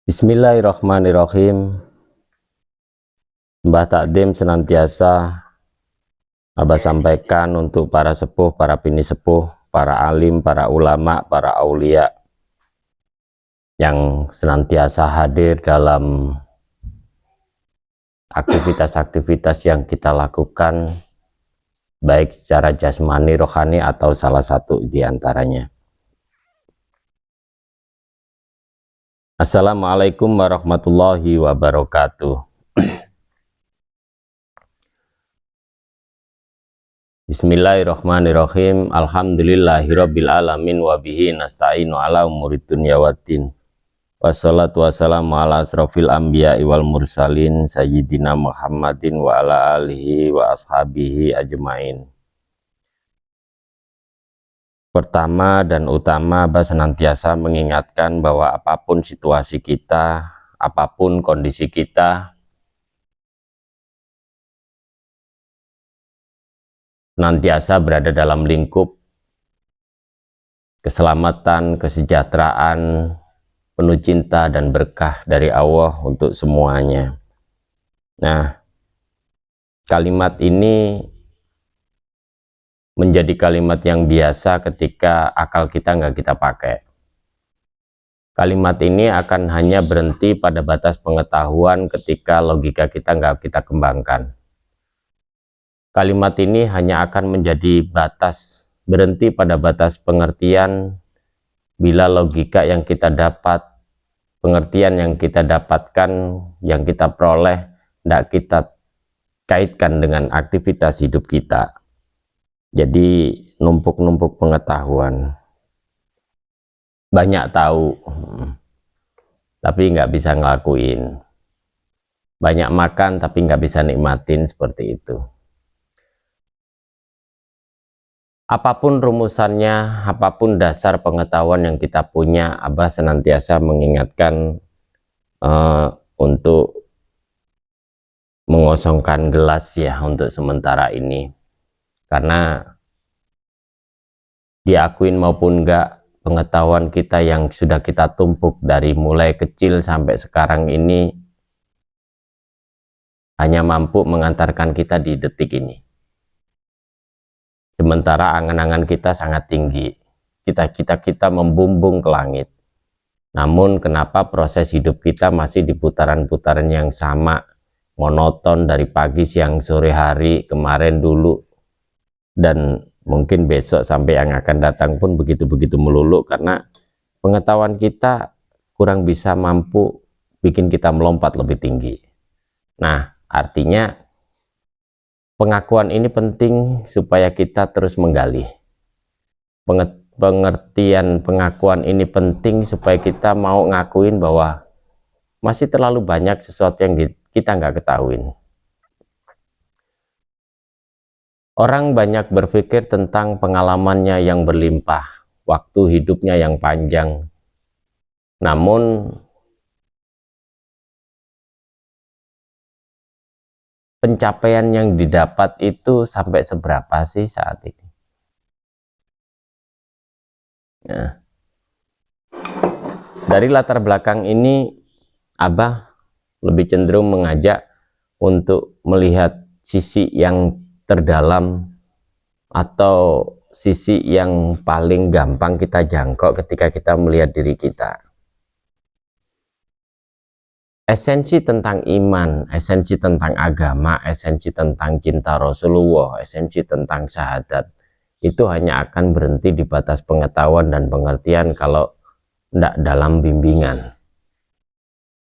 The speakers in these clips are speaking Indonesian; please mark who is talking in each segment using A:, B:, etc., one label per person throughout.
A: Bismillahirrahmanirrahim. Mbah Takdim senantiasa Abah sampaikan untuk para sepuh, para bini sepuh, para alim, para ulama, para aulia yang senantiasa hadir dalam aktivitas-aktivitas yang kita lakukan, baik secara jasmani, rohani, atau salah satu di antaranya. Assalamualaikum warahmatullahi wabarakatuh. Bismillahirrahmanirrahim. Alhamdulillahirabbil alamin wa bihi nasta'inu ala umurid dunya waddin. Wassalatu wassalamu ala asrofil anbiya'i wal mursalin sayyidina Muhammadin wa ala alihi wa ashabihi ajmain. Pertama dan utama, Abah senantiasa mengingatkan bahwa apapun situasi kita, apapun kondisi kita, senantiasa berada dalam lingkup keselamatan, kesejahteraan, penuh cinta dan berkah dari Allah untuk semuanya. Nah, kalimat ini menjadi kalimat yang biasa ketika akal kita nggak kita pakai. Kalimat ini akan hanya berhenti pada batas pengetahuan ketika logika kita nggak kita kembangkan. Kalimat ini hanya akan menjadi berhenti pada batas pengertian bila logika yang kita dapat, pengertian yang kita dapatkan, yang kita peroleh, tidak kita kaitkan dengan aktivitas hidup kita. Jadi numpuk-numpuk pengetahuan, banyak tahu, tapi nggak bisa ngelakuin. Banyak makan tapi nggak bisa nikmatin, seperti itu. Apapun rumusannya, apapun dasar pengetahuan yang kita punya, Abah senantiasa mengingatkan untuk mengosongkan gelas ya untuk sementara ini. Karena diakuin maupun enggak, pengetahuan kita yang sudah kita tumpuk dari mulai kecil sampai sekarang ini hanya mampu mengantarkan kita di detik ini. Sementara angan-angan kita sangat tinggi, kita membumbung ke langit. Namun kenapa proses hidup kita masih di putaran-putaran yang sama, monoton dari pagi, siang, sore, hari, kemarin, dulu, dan mungkin besok sampai yang akan datang pun begitu-begitu melulu, karena pengetahuan kita kurang bisa mampu bikin kita melompat lebih tinggi. Nah, artinya pengakuan ini penting supaya kita terus menggali. Pengertian pengakuan ini penting supaya kita mau ngakuin bahwa masih terlalu banyak sesuatu yang kita nggak ketahuin. Orang banyak berpikir tentang pengalamannya yang berlimpah, waktu hidupnya yang panjang. Namun pencapaian yang didapat itu sampai seberapa sih saat ini? Nah, dari latar belakang ini, Abah lebih cenderung mengajak untuk melihat sisi yang terdalam atau sisi yang paling gampang kita jangkau ketika kita melihat diri kita. Esensi tentang iman, esensi tentang agama, esensi tentang cinta Rasulullah, esensi tentang syahadat, itu hanya akan berhenti di batas pengetahuan dan pengertian kalau tidak dalam bimbingan.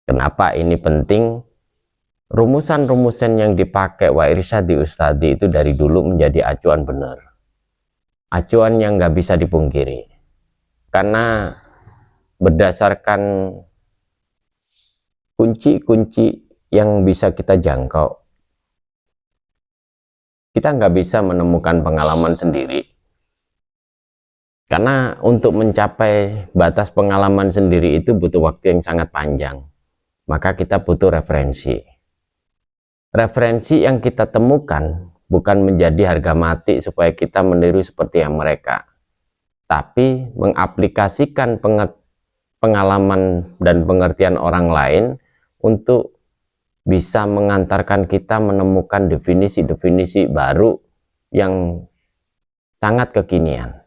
A: Kenapa ini penting? Rumusan-rumusan yang dipakai wa irsyadi ustadi itu dari dulu menjadi acuan benar. Acuan yang nggak bisa dipungkiri. Karena berdasarkan kunci-kunci yang bisa kita jangkau, kita nggak bisa menemukan pengalaman sendiri. Karena untuk mencapai batas pengalaman sendiri itu butuh waktu yang sangat panjang. Maka kita butuh referensi. Referensi yang kita temukan bukan menjadi harga mati supaya kita meniru seperti yang mereka, tapi mengaplikasikan pengalaman dan pengertian orang lain untuk bisa mengantarkan kita menemukan definisi-definisi baru yang sangat kekinian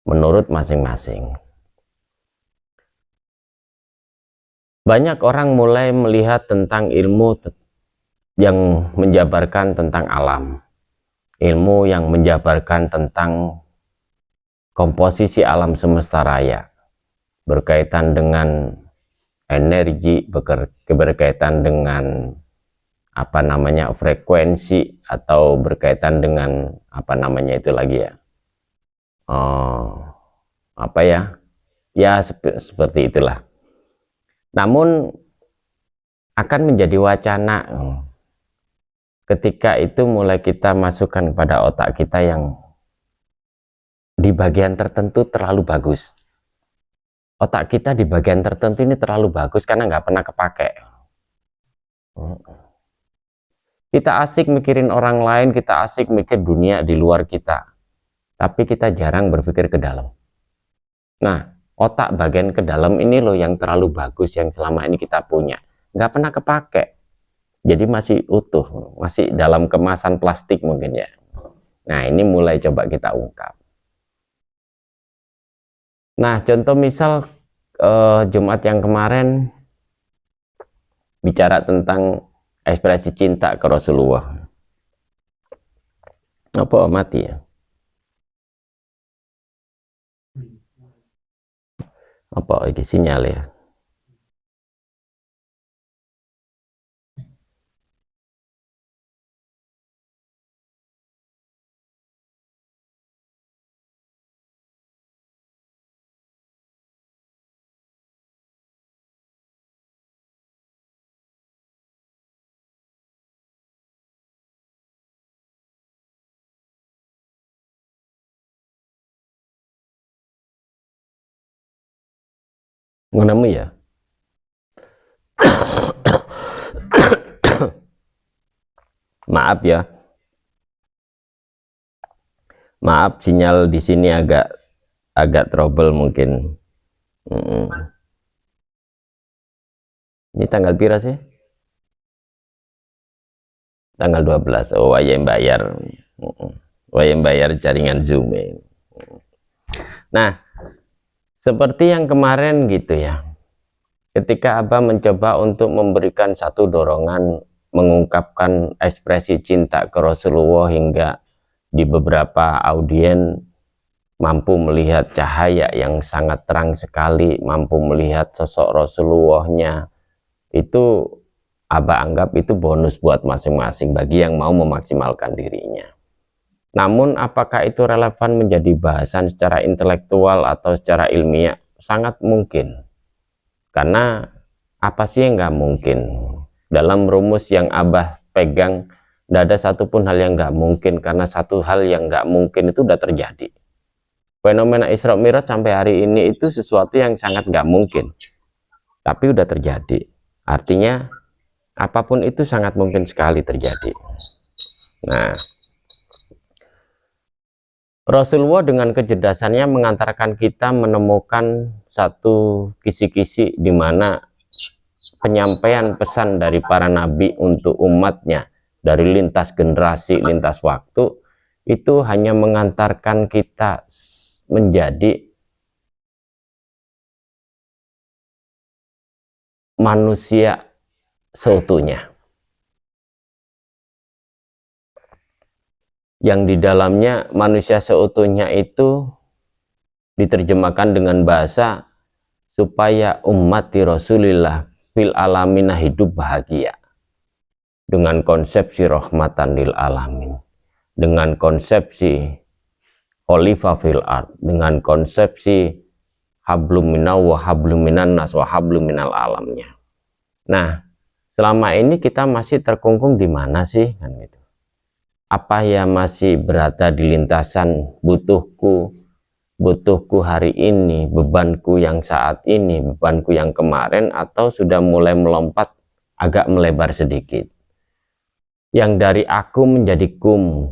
A: menurut masing-masing. Banyak orang mulai melihat tentang ilmu yang menjabarkan tentang alam, ilmu yang menjabarkan tentang komposisi alam semesta raya, berkaitan dengan energi, berkaitan dengan frekuensi, atau berkaitan dengan itu lagi ya, seperti itulah. Namun akan menjadi wacana ketika itu mulai kita masukkan pada otak kita yang di bagian tertentu terlalu bagus. Otak kita di bagian tertentu ini terlalu bagus karena nggak pernah kepake. Kita asik mikirin orang lain, kita asik mikir dunia di luar kita, tapi kita jarang berpikir ke dalam. Nah, otak bagian ke dalam ini loh yang terlalu bagus, yang selama ini kita punya, nggak pernah kepake. Jadi masih utuh, masih dalam kemasan plastik mungkin ya. Nah, ini mulai coba kita ungkap. Nah, contoh misal Jumat yang kemarin bicara tentang ekspresi cinta ke Rasulullah. Apa mati ya? Apa ini sinyal ya? Mengenai ya? Maaf ya. Maaf, sinyal di sini agak trouble mungkin. Ini tanggal pira sih? Tanggal 12. Oh, wayang bayar. Wayang bayar jaringan Zoom. Nah, seperti yang kemarin gitu ya. Ketika Abah mencoba untuk memberikan satu dorongan mengungkapkan ekspresi cinta ke Rasulullah hingga di beberapa audien mampu melihat cahaya yang sangat terang sekali, mampu melihat sosok Rasulullahnya, itu Abah anggap itu bonus buat masing-masing bagi yang mau memaksimalkan dirinya. Namun apakah itu relevan menjadi bahasan secara intelektual atau secara ilmiah? Sangat mungkin. Karena apa sih yang nggak mungkin? Dalam rumus yang Abah pegang, tidak ada satupun hal yang nggak mungkin, karena satu hal yang nggak mungkin itu udah terjadi. Fenomena Isra Mi'raj sampai hari ini itu sesuatu yang sangat nggak mungkin, tapi udah terjadi. Artinya apapun itu sangat mungkin sekali terjadi. Nah, Rasulullah dengan kecerdasannya mengantarkan kita menemukan satu kisi-kisi di mana penyampaian pesan dari para nabi untuk umatnya dari lintas generasi, lintas waktu, itu hanya mengantarkan kita menjadi manusia seutuhnya, yang di dalamnya manusia seutuhnya itu diterjemahkan dengan bahasa supaya umat Rasulillah fil alamina hidup bahagia dengan konsepsi rahmatan lil alamin, dengan konsepsi khalifah fil ard, dengan konsepsi hablum minna wa hablum minan nas wa hablum minal alamnya. Nah, selama ini kita masih terkungkung di mana sih kan gitu. Apa ya masih berada di lintasan butuhku hari ini, bebanku yang saat ini, bebanku yang kemarin, atau sudah mulai melompat agak melebar sedikit. Yang dari aku menjadi kum.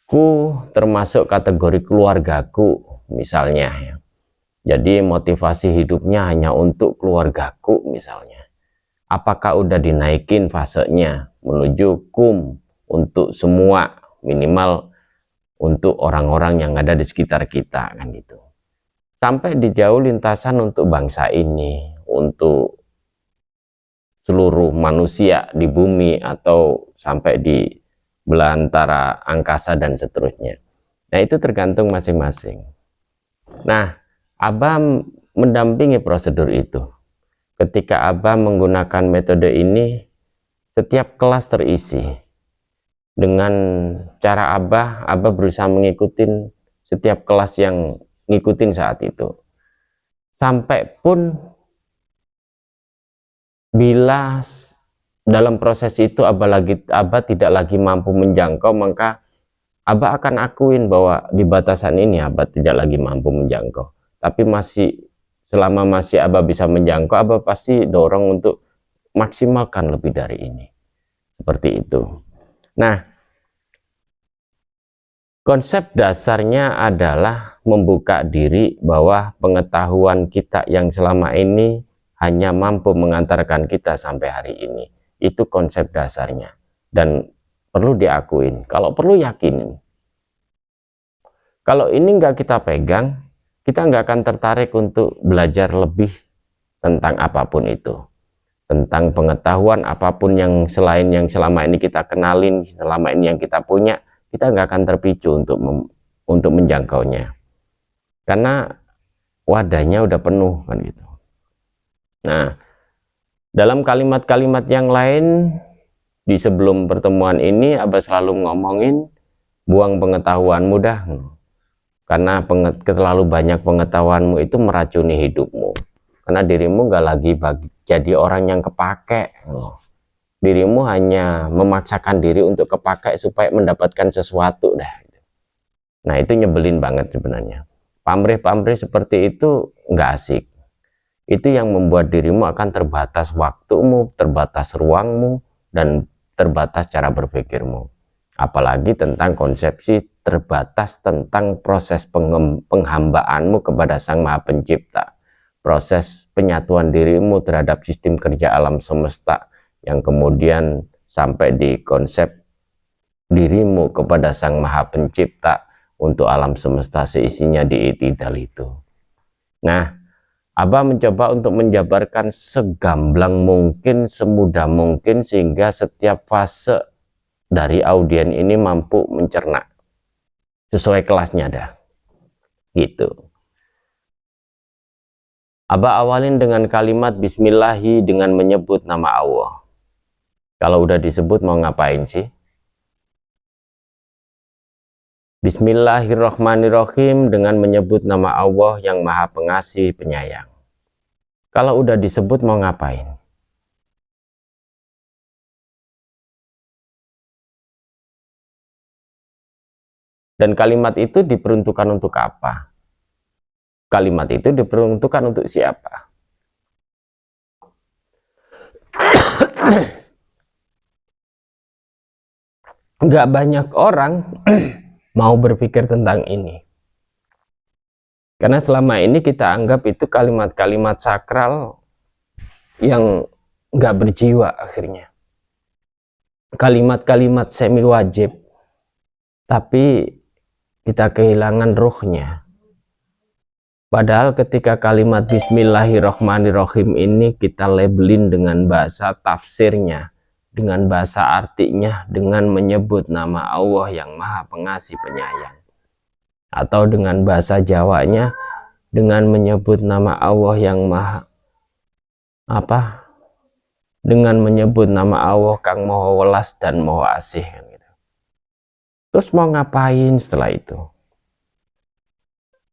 A: Ku termasuk kategori keluargaku misalnya ya. Jadi motivasi hidupnya hanya untuk keluargaku misalnya. Apakah udah dinaikin fasenya menuju kum untuk semua, minimal untuk orang-orang yang ada di sekitar kita kan gitu. Sampai di jauh lintasan untuk bangsa ini, untuk seluruh manusia di bumi atau sampai di belantara angkasa dan seterusnya. Nah, itu tergantung masing-masing. Nah, Abah mendampingi prosedur itu. Ketika Abah menggunakan metode ini, setiap kelas terisi. Dengan cara Abah berusaha mengikuti setiap kelas yang ngikutin saat itu. Sampai pun bila dalam proses itu Abah tidak lagi mampu menjangkau, maka Abah akan akuin bahwa di batasan ini Abah tidak lagi mampu menjangkau. Tapi selama masih Abah bisa menjangkau, Abah pasti dorong untuk maksimalkan lebih dari ini. Seperti itu. Nah, konsep dasarnya adalah membuka diri bahwa pengetahuan kita yang selama ini hanya mampu mengantarkan kita sampai hari ini. Itu konsep dasarnya. Dan perlu diakuin. Kalau perlu yakinin. Kalau ini nggak kita pegang, kita nggak akan tertarik untuk belajar lebih tentang apapun itu. Tentang pengetahuan apapun yang selain yang selama ini kita kenalin, selama ini yang kita punya, kita nggak akan terpicu untuk menjangkaunya. Karena wadahnya udah penuh kan gitu. Nah, dalam kalimat-kalimat yang lain di sebelum pertemuan ini Abah selalu ngomongin buang pengetahuanmu dah. Karena terlalu banyak pengetahuanmu itu meracuni hidupmu. Karena dirimu nggak lagi jadi orang yang kepake. Dirimu hanya memaksakan diri untuk kepake supaya mendapatkan sesuatu dah. Nah, itu nyebelin banget sebenarnya. Pamrih-pamrih seperti itu nggak asik. Itu yang membuat dirimu akan terbatas waktumu, terbatas ruangmu, dan terbatas cara berpikirmu. Apalagi tentang konsepsi terbatas tentang proses penghambaanmu kepada Sang Maha Pencipta. Proses penyatuan dirimu terhadap sistem kerja alam semesta yang kemudian sampai di konsep dirimu kepada Sang Maha Pencipta untuk alam semesta seisinya di itidal itu. Nah, Abah mencoba untuk menjabarkan segamblang mungkin, semudah mungkin, sehingga setiap fase dari audien ini mampu mencerna sesuai kelasnya dah. Gitu. Abah awalin dengan kalimat bismillahi dengan menyebut nama Allah. Kalau udah disebut mau ngapain sih? Bismillahirrahmanirrahim dengan menyebut nama Allah yang Maha Pengasih Penyayang. Kalau udah disebut mau ngapain? Dan kalimat itu diperuntukkan untuk apa? Kalimat itu diperuntukkan untuk siapa? Nggak banyak orang mau berpikir tentang ini. Karena selama ini kita anggap itu kalimat-kalimat sakral yang nggak berjiwa akhirnya. Kalimat-kalimat semi wajib. Tapi kita kehilangan ruhnya. Padahal ketika kalimat bismillahirrahmanirrahim ini kita labelin dengan bahasa tafsirnya, dengan bahasa artinya, dengan menyebut nama Allah yang Maha Pengasih Penyayang. Atau dengan bahasa Jawanya, dengan menyebut nama Allah yang Maha dengan menyebut nama Allah Kang Maha Welas dan Maha Asih. Terus mau ngapain setelah itu?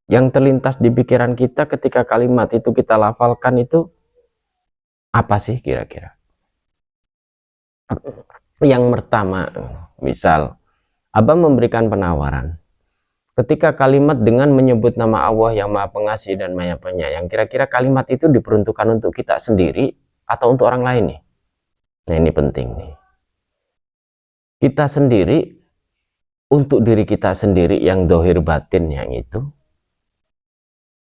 A: Yang terlintas di pikiran kita ketika kalimat itu kita lafalkan itu apa sih kira-kira? Yang pertama, misal Abah memberikan penawaran. Ketika kalimat dengan menyebut nama Allah yang Maha Pengasih dan Maha Penyayang, kira-kira kalimat itu diperuntukkan untuk kita sendiri atau untuk orang lain nih? Nah, ini penting nih. Kita sendiri, untuk diri kita sendiri yang dohir batin yang itu,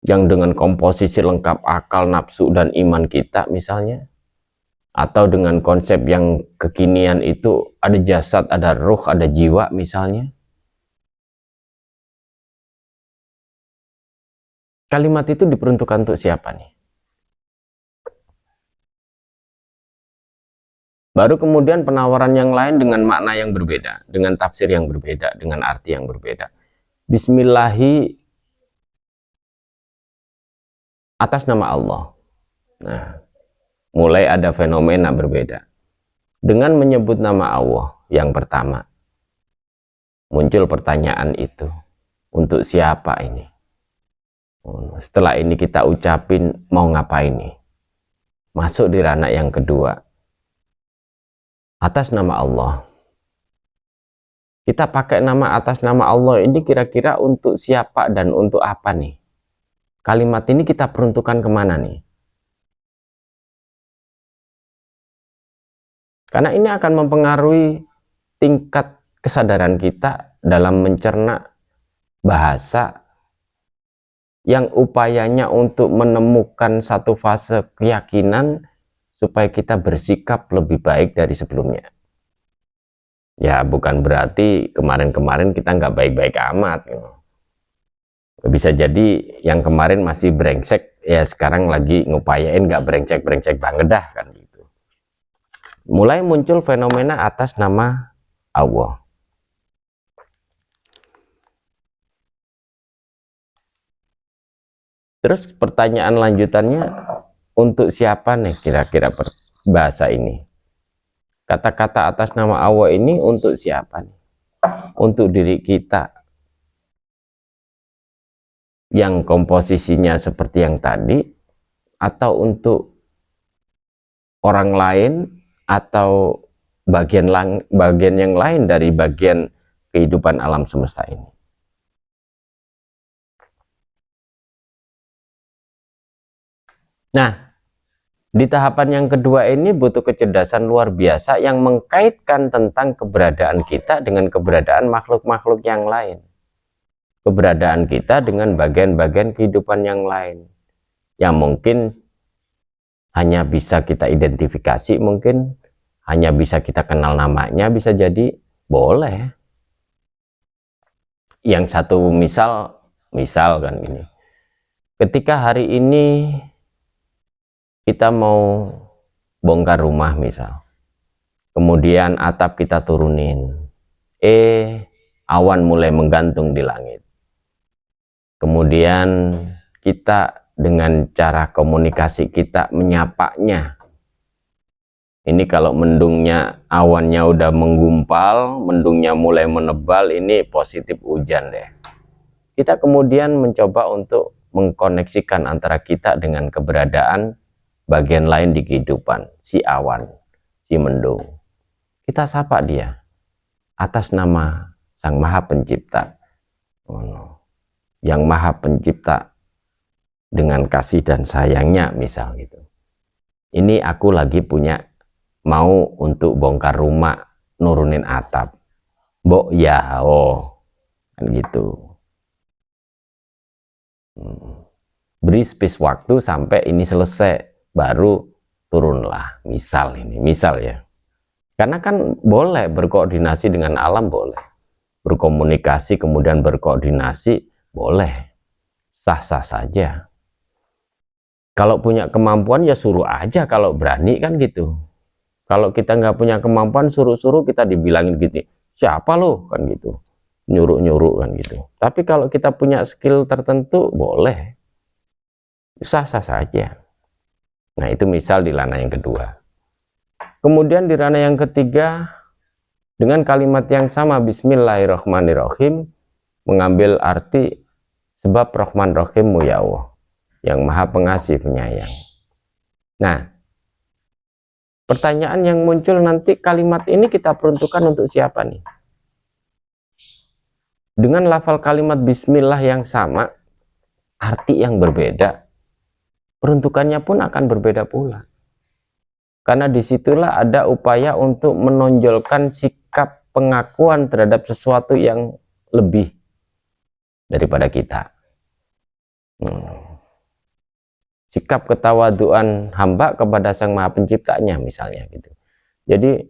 A: yang dengan komposisi lengkap akal, nafsu, dan iman kita misalnya, atau dengan konsep yang kekinian itu ada jasad, ada ruh, ada jiwa misalnya. Kalimat itu diperuntukkan untuk siapa nih? Baru kemudian penawaran yang lain dengan makna yang berbeda, dengan tafsir yang berbeda, dengan arti yang berbeda. Bismillahi atas nama Allah. Nah, mulai ada fenomena berbeda. Dengan menyebut nama Allah yang pertama, muncul pertanyaan itu, untuk siapa ini? Setelah ini kita ucapin, mau ngapain nih? Masuk di ranah yang kedua, atas nama Allah. Kita pakai nama atas nama Allah ini kira-kira untuk siapa dan untuk apa nih? Kalimat ini kita peruntukkan kemana nih? Karena ini akan mempengaruhi tingkat kesadaran kita dalam mencerna bahasa yang upayanya untuk menemukan satu fase keyakinan supaya kita bersikap lebih baik dari sebelumnya. Ya, bukan berarti kemarin-kemarin kita nggak baik-baik amat. Bisa jadi yang kemarin masih brengsek, ya sekarang lagi ngupayain nggak brengsek-brengsek banget dah kan gitu. Mulai muncul fenomena atas nama Allah. Terus pertanyaan lanjutannya, untuk siapa nih kira-kira bahasa ini? Kata-kata atas nama Allah ini untuk siapa nih? Untuk diri kita yang komposisinya seperti yang tadi, atau untuk orang lain, atau bagian yang lain dari bagian kehidupan alam semesta ini. Nah, di tahapan yang kedua ini butuh kecerdasan luar biasa yang mengkaitkan tentang keberadaan kita dengan keberadaan makhluk-makhluk yang lain. Keberadaan kita dengan bagian-bagian kehidupan yang lain. Yang mungkin hanya bisa kita identifikasi, mungkin hanya bisa kita kenal namanya, bisa jadi boleh. Yang satu misal kan ini. Ketika hari ini kita mau bongkar rumah misal, kemudian atap kita turunin, awan mulai menggantung di langit. Kemudian kita dengan cara komunikasi kita menyapanya. Ini kalau mendungnya, awannya udah menggumpal, mendungnya mulai menebal, ini positif hujan deh. Kita kemudian mencoba untuk mengkoneksikan antara kita dengan keberadaan bagian lain di kehidupan, si awan, si mendung. Kita sapa dia atas nama Sang Maha Pencipta. Yang Maha Pencipta dengan kasih dan sayangnya misal gitu. Ini aku lagi punya mau untuk bongkar rumah, nurunin atap. Mbok ya, kan gitu. Beri space waktu sampai ini selesai, baru turunlah. Misal ya. Karena kan boleh berkoordinasi dengan alam, boleh. Berkomunikasi kemudian berkoordinasi, boleh. Sah-sah saja. Kalau punya kemampuan ya suruh aja kalau berani kan gitu. Kalau kita nggak punya kemampuan, suruh-suruh kita dibilangin gitu, siapa lo kan gitu, nyuruh-nyuruh kan gitu. Tapi kalau kita punya skill tertentu, boleh, sah-sah saja. Nah itu misal di ranah yang kedua. Kemudian di ranah yang ketiga, dengan kalimat yang sama, Bismillahirrahmanirrahim, mengambil arti sebab Rahman Rahimmu ya Allah, yang Maha Pengasih Penyayang. Nah, pertanyaan yang muncul nanti, kalimat ini kita peruntukkan untuk siapa nih? Dengan lafal kalimat Bismillah yang sama, arti yang berbeda, peruntukannya pun akan berbeda pula. Karena disitulah ada upaya untuk menonjolkan sikap pengakuan terhadap sesuatu yang lebih daripada kita. sikap ketawaduan hamba kepada Sang Maha Penciptanya misalnya gitu. Jadi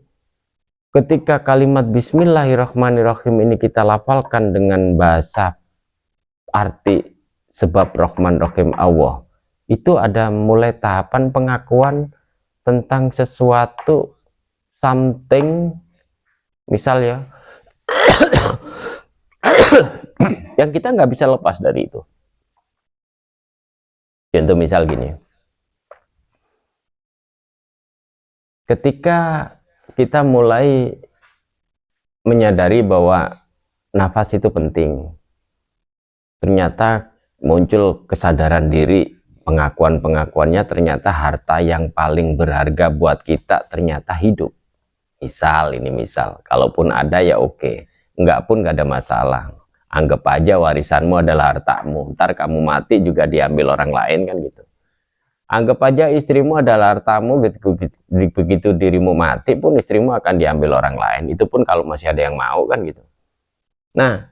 A: ketika kalimat Bismillahirrahmanirrahim ini kita lafalkan dengan bahasa arti sebab Rahman Rahim Allah, itu ada mulai tahapan pengakuan tentang sesuatu, something, misal ya, yang kita nggak bisa lepas dari itu. Contoh misal gini, ketika kita mulai menyadari bahwa nafas itu penting, ternyata muncul kesadaran diri, pengakuan-pengakuannya ternyata harta yang paling berharga buat kita ternyata hidup. Misal, ini misal, kalaupun ada ya oke, enggak pun nggak ada masalah. Anggap aja warisanmu adalah hartamu, ntar kamu mati juga diambil orang lain kan gitu. Anggap aja istrimu adalah hartamu, begitu dirimu mati pun istrimu akan diambil orang lain, itu pun kalau masih ada yang mau kan gitu. Nah,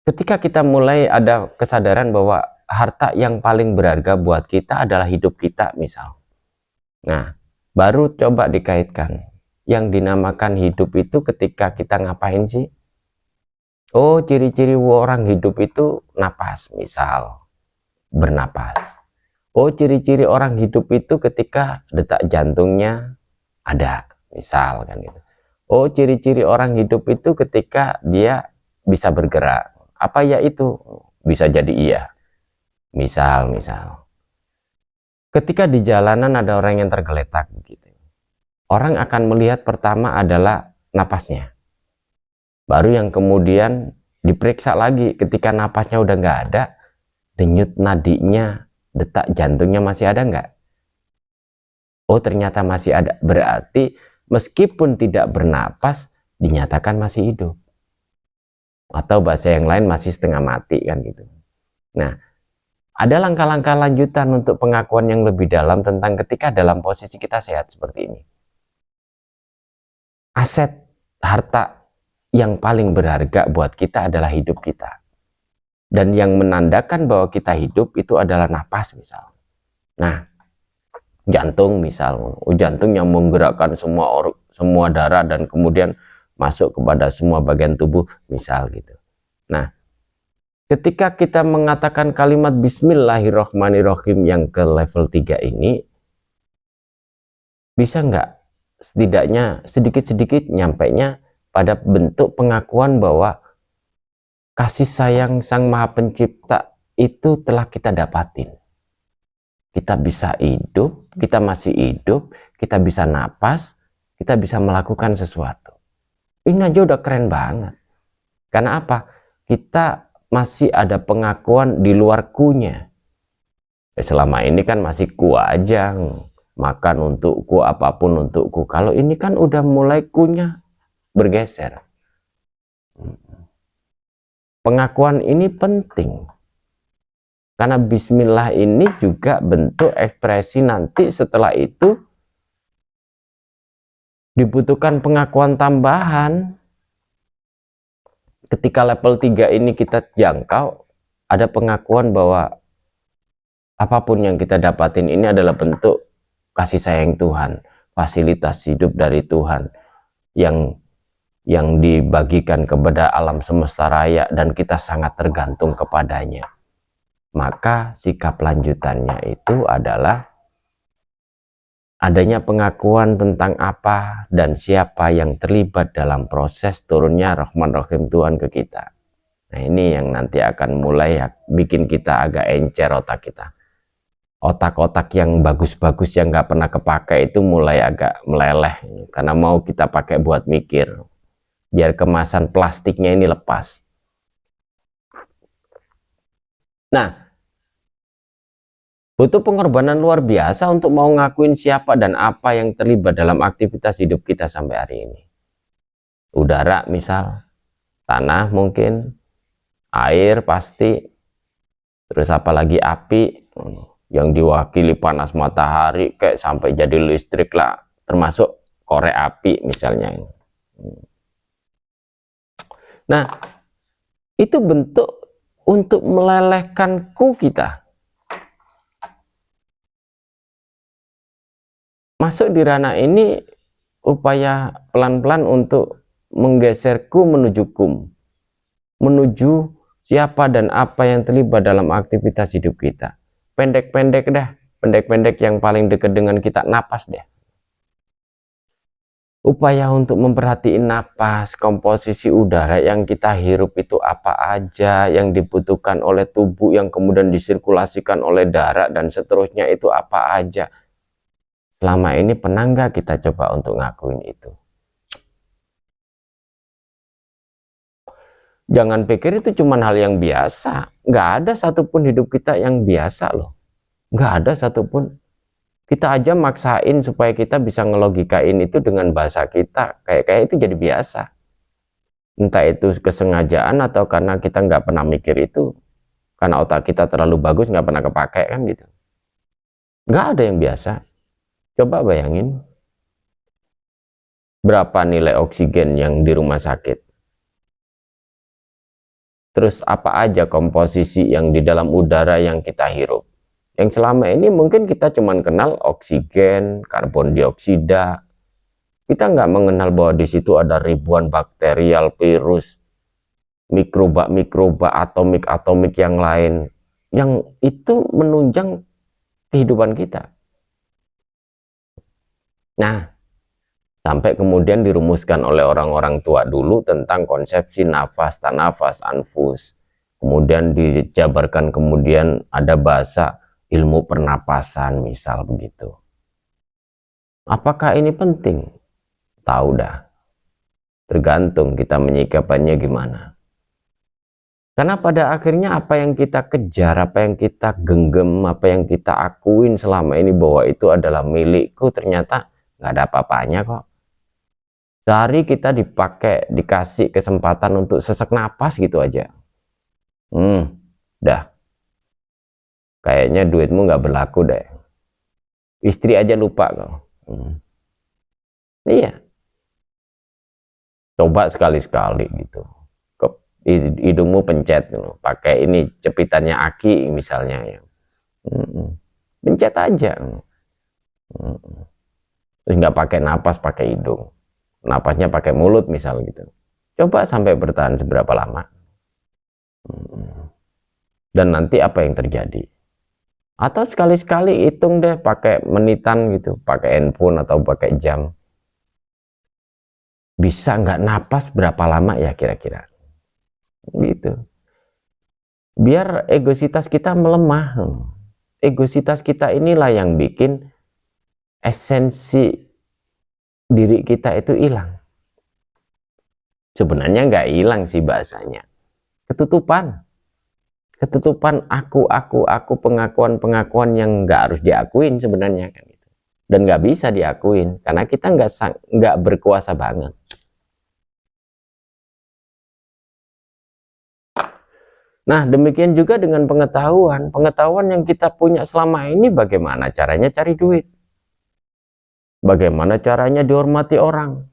A: ketika kita mulai ada kesadaran bahwa harta yang paling berharga buat kita adalah hidup kita misal, nah baru coba dikaitkan yang dinamakan hidup itu ketika kita ngapain sih. Oh, ciri-ciri orang hidup itu napas misal, bernapas. Oh, ciri-ciri orang hidup itu ketika detak jantungnya ada misal kan gitu. Oh, ciri-ciri orang hidup itu ketika dia bisa bergerak. Apa ya itu? Bisa jadi iya. Misal ketika di jalanan ada orang yang tergeletak begitu, orang akan melihat pertama adalah napasnya, baru yang kemudian diperiksa lagi ketika napasnya udah nggak ada, denyut nadinya, detak jantungnya masih ada nggak? Oh, ternyata masih ada, berarti meskipun tidak bernapas dinyatakan masih hidup, atau bahasa yang lain masih setengah mati kan gitu. Nah, ada langkah-langkah lanjutan untuk pengakuan yang lebih dalam tentang ketika dalam posisi kita sehat seperti ini. Aset harta yang paling berharga buat kita adalah hidup kita. Dan yang menandakan bahwa kita hidup itu adalah napas misal. Nah, jantung misal. Jantung yang menggerakkan semua darah dan kemudian masuk kepada semua bagian tubuh misal gitu. Nah, ketika kita mengatakan kalimat Bismillahirrahmanirrahim yang ke level 3 ini, bisa nggak setidaknya sedikit-sedikit nyampainya pada bentuk pengakuan bahwa kasih sayang Sang Maha Pencipta itu telah kita dapatin. Kita bisa hidup, kita masih hidup, kita bisa napas, kita bisa melakukan sesuatu. Ini aja udah keren banget. Karena apa? Kita masih ada pengakuan di luar kunya. Selama ini kan masih ku aja, makan untukku, apapun untukku. Kalau ini kan udah mulai kunya bergeser. Pengakuan ini penting. Karena bismillah ini juga bentuk ekspresi nanti setelah itu dibutuhkan pengakuan tambahan. Ketika level 3 ini kita jangkau, ada pengakuan bahwa apapun yang kita dapatin ini adalah bentuk kasih sayang Tuhan, fasilitas hidup dari Tuhan yang dibagikan kepada alam semesta raya dan kita sangat tergantung kepadanya. Maka sikap lanjutannya itu adalah adanya pengakuan tentang apa dan siapa yang terlibat dalam proses turunnya Rahman Rahim Tuhan ke kita. Nah, ini yang nanti akan mulai bikin kita agak encer otak kita. Otak-otak yang bagus-bagus yang nggak pernah kepake itu mulai agak meleleh karena mau kita pakai buat mikir biar kemasan plastiknya ini lepas. Nah, butuh pengorbanan luar biasa untuk mau ngakuin siapa dan apa yang terlibat dalam aktivitas hidup kita sampai hari ini. Udara misal, tanah mungkin, air pasti, terus apalagi api yang diwakili panas matahari kayak sampai jadi listrik lah, termasuk korek api misalnya. Nah, itu bentuk untuk melelehkan ku kita. Masuk di ranah ini upaya pelan-pelan untuk menggeserku menuju kum, menuju siapa dan apa yang terlibat dalam aktivitas hidup kita. Pendek-pendek dah, pendek-pendek yang paling dekat dengan kita, napas deh. Upaya untuk memperhatiin napas, komposisi udara yang kita hirup itu apa aja, yang dibutuhkan oleh tubuh, yang kemudian disirkulasikan oleh darah dan seterusnya itu apa aja. Selama ini pernah nggak kita coba untuk ngakuin itu? Jangan pikir itu cuma hal yang biasa. Nggak ada satupun hidup kita yang biasa loh. Nggak ada satupun. Kita aja maksain supaya kita bisa ngelogikain itu dengan bahasa kita. Kayak itu jadi biasa. Entah itu kesengajaan atau karena kita nggak pernah mikir itu. Karena otak kita terlalu bagus, nggak pernah kepake kan gitu. Nggak ada yang biasa. Coba bayangin. Berapa nilai oksigen yang di rumah sakit? Terus apa aja komposisi yang di dalam udara yang kita hirup? Yang selama ini mungkin kita cuma kenal oksigen, karbon dioksida. Kita nggak mengenal bahwa di situ ada ribuan bakterial, virus, mikroba-mikroba, atomik-atomik yang lain. Yang itu menunjang kehidupan kita. Nah, sampai kemudian dirumuskan oleh orang-orang tua dulu tentang konsepsi nafas, tanafas, anfus. Kemudian dijabarkan, kemudian ada bahasa ilmu pernapasan misal begitu. Apakah ini penting? Tahu dah. Tergantung kita menyikapannya gimana. Karena pada akhirnya apa yang kita kejar, apa yang kita genggam, apa yang kita akuin selama ini bahwa itu adalah milikku, ternyata nggak ada apa-apanya kok. Sehari kita dikasih kesempatan untuk sesak napas gitu aja. Dah. Kayaknya duitmu nggak berlaku deh. Istri aja lupa kok. Iya. Coba sekali-sekali gitu. Hidungmu pencet, pakai ini cepitannya aki misalnya ya. Pencet aja. Terus nggak pakai napas, pakai hidung. Napasnya pakai mulut misal gitu. Coba sampai bertahan seberapa lama. Dan nanti apa yang terjadi? Atau sekali-sekali hitung deh pakai menitan gitu, pakai handphone atau pakai jam. Bisa nggak napas berapa lama ya kira-kira? Gitu. Biar egositas kita melemah. Egositas kita inilah yang bikin esensi diri kita itu hilang. Sebenarnya nggak hilang sih bahasanya. Ketutupan. Ketutupan aku, pengakuan-pengakuan yang nggak harus diakuin sebenarnya kan gitu. Dan nggak bisa diakuin karena kita nggak berkuasa banget. Nah, demikian juga dengan pengetahuan. Pengetahuan yang kita punya selama ini, bagaimana caranya cari duit, bagaimana caranya dihormati orang,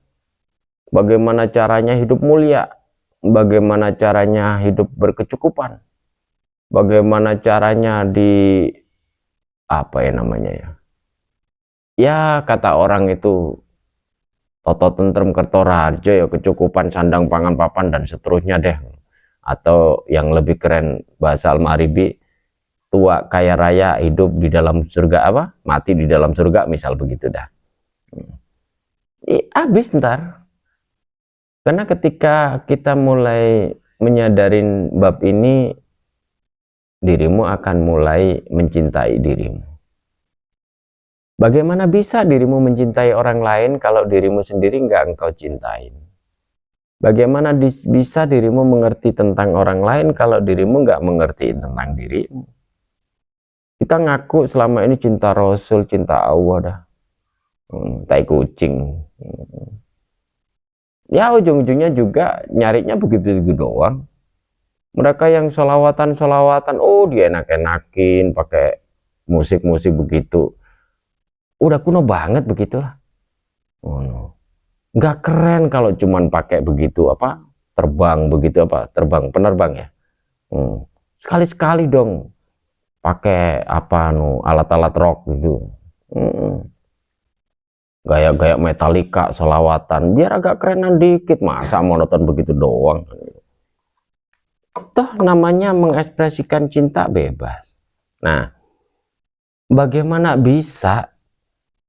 A: bagaimana caranya hidup mulia, bagaimana caranya hidup berkecukupan, bagaimana caranya apa ya namanya ya? Ya kata orang itu toto tentrem kertorajo ya, kecukupan sandang pangan papan dan seterusnya deh. Atau yang lebih keren bahasa Al-Maghribi, tua kaya raya hidup di dalam surga apa? Mati di dalam surga misal begitu dah. Habis ntar. Karena ketika kita mulai menyadarin bab ini, dirimu akan mulai mencintai dirimu. Bagaimana bisa dirimu mencintai orang lain kalau dirimu sendiri nggak engkau cintain? Bagaimana bisa dirimu mengerti tentang orang lain kalau dirimu nggak mengerti tentang dirimu? Kita ngaku selama ini cinta Rasul, cinta Allah dah. Tai kucing. Ya ujung-ujungnya juga nyarinya begitu-begitu doang. Mereka yang solawatan, oh dia enak-enakin pakai musik-musik begitu. Udah kuno banget begitulah. Oh no. Nggak keren kalau cuman pakai begitu apa, terbang begitu apa, terbang penerbang ya. Sekali-sekali dong pakai apa alat-alat rock gitu. gaya-gaya Metallica, selawatan, biar agak kerenan dikit, masa monoton begitu doang. Toh namanya mengekspresikan cinta bebas. Nah, bagaimana bisa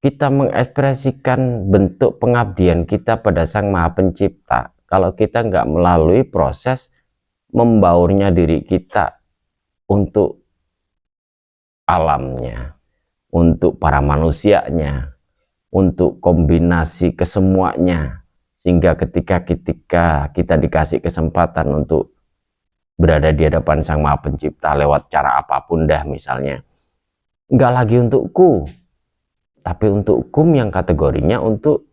A: kita mengekspresikan bentuk pengabdian kita pada Sang Maha Pencipta kalau kita nggak melalui proses membaurnya diri kita untuk alamnya, untuk para manusianya, untuk kombinasi kesemuanya, sehingga ketika kita dikasih kesempatan untuk berada di hadapan Sang Maha Pencipta lewat cara apapun dah misalnya, nggak lagi untukku, tapi untuk kum yang kategorinya untuk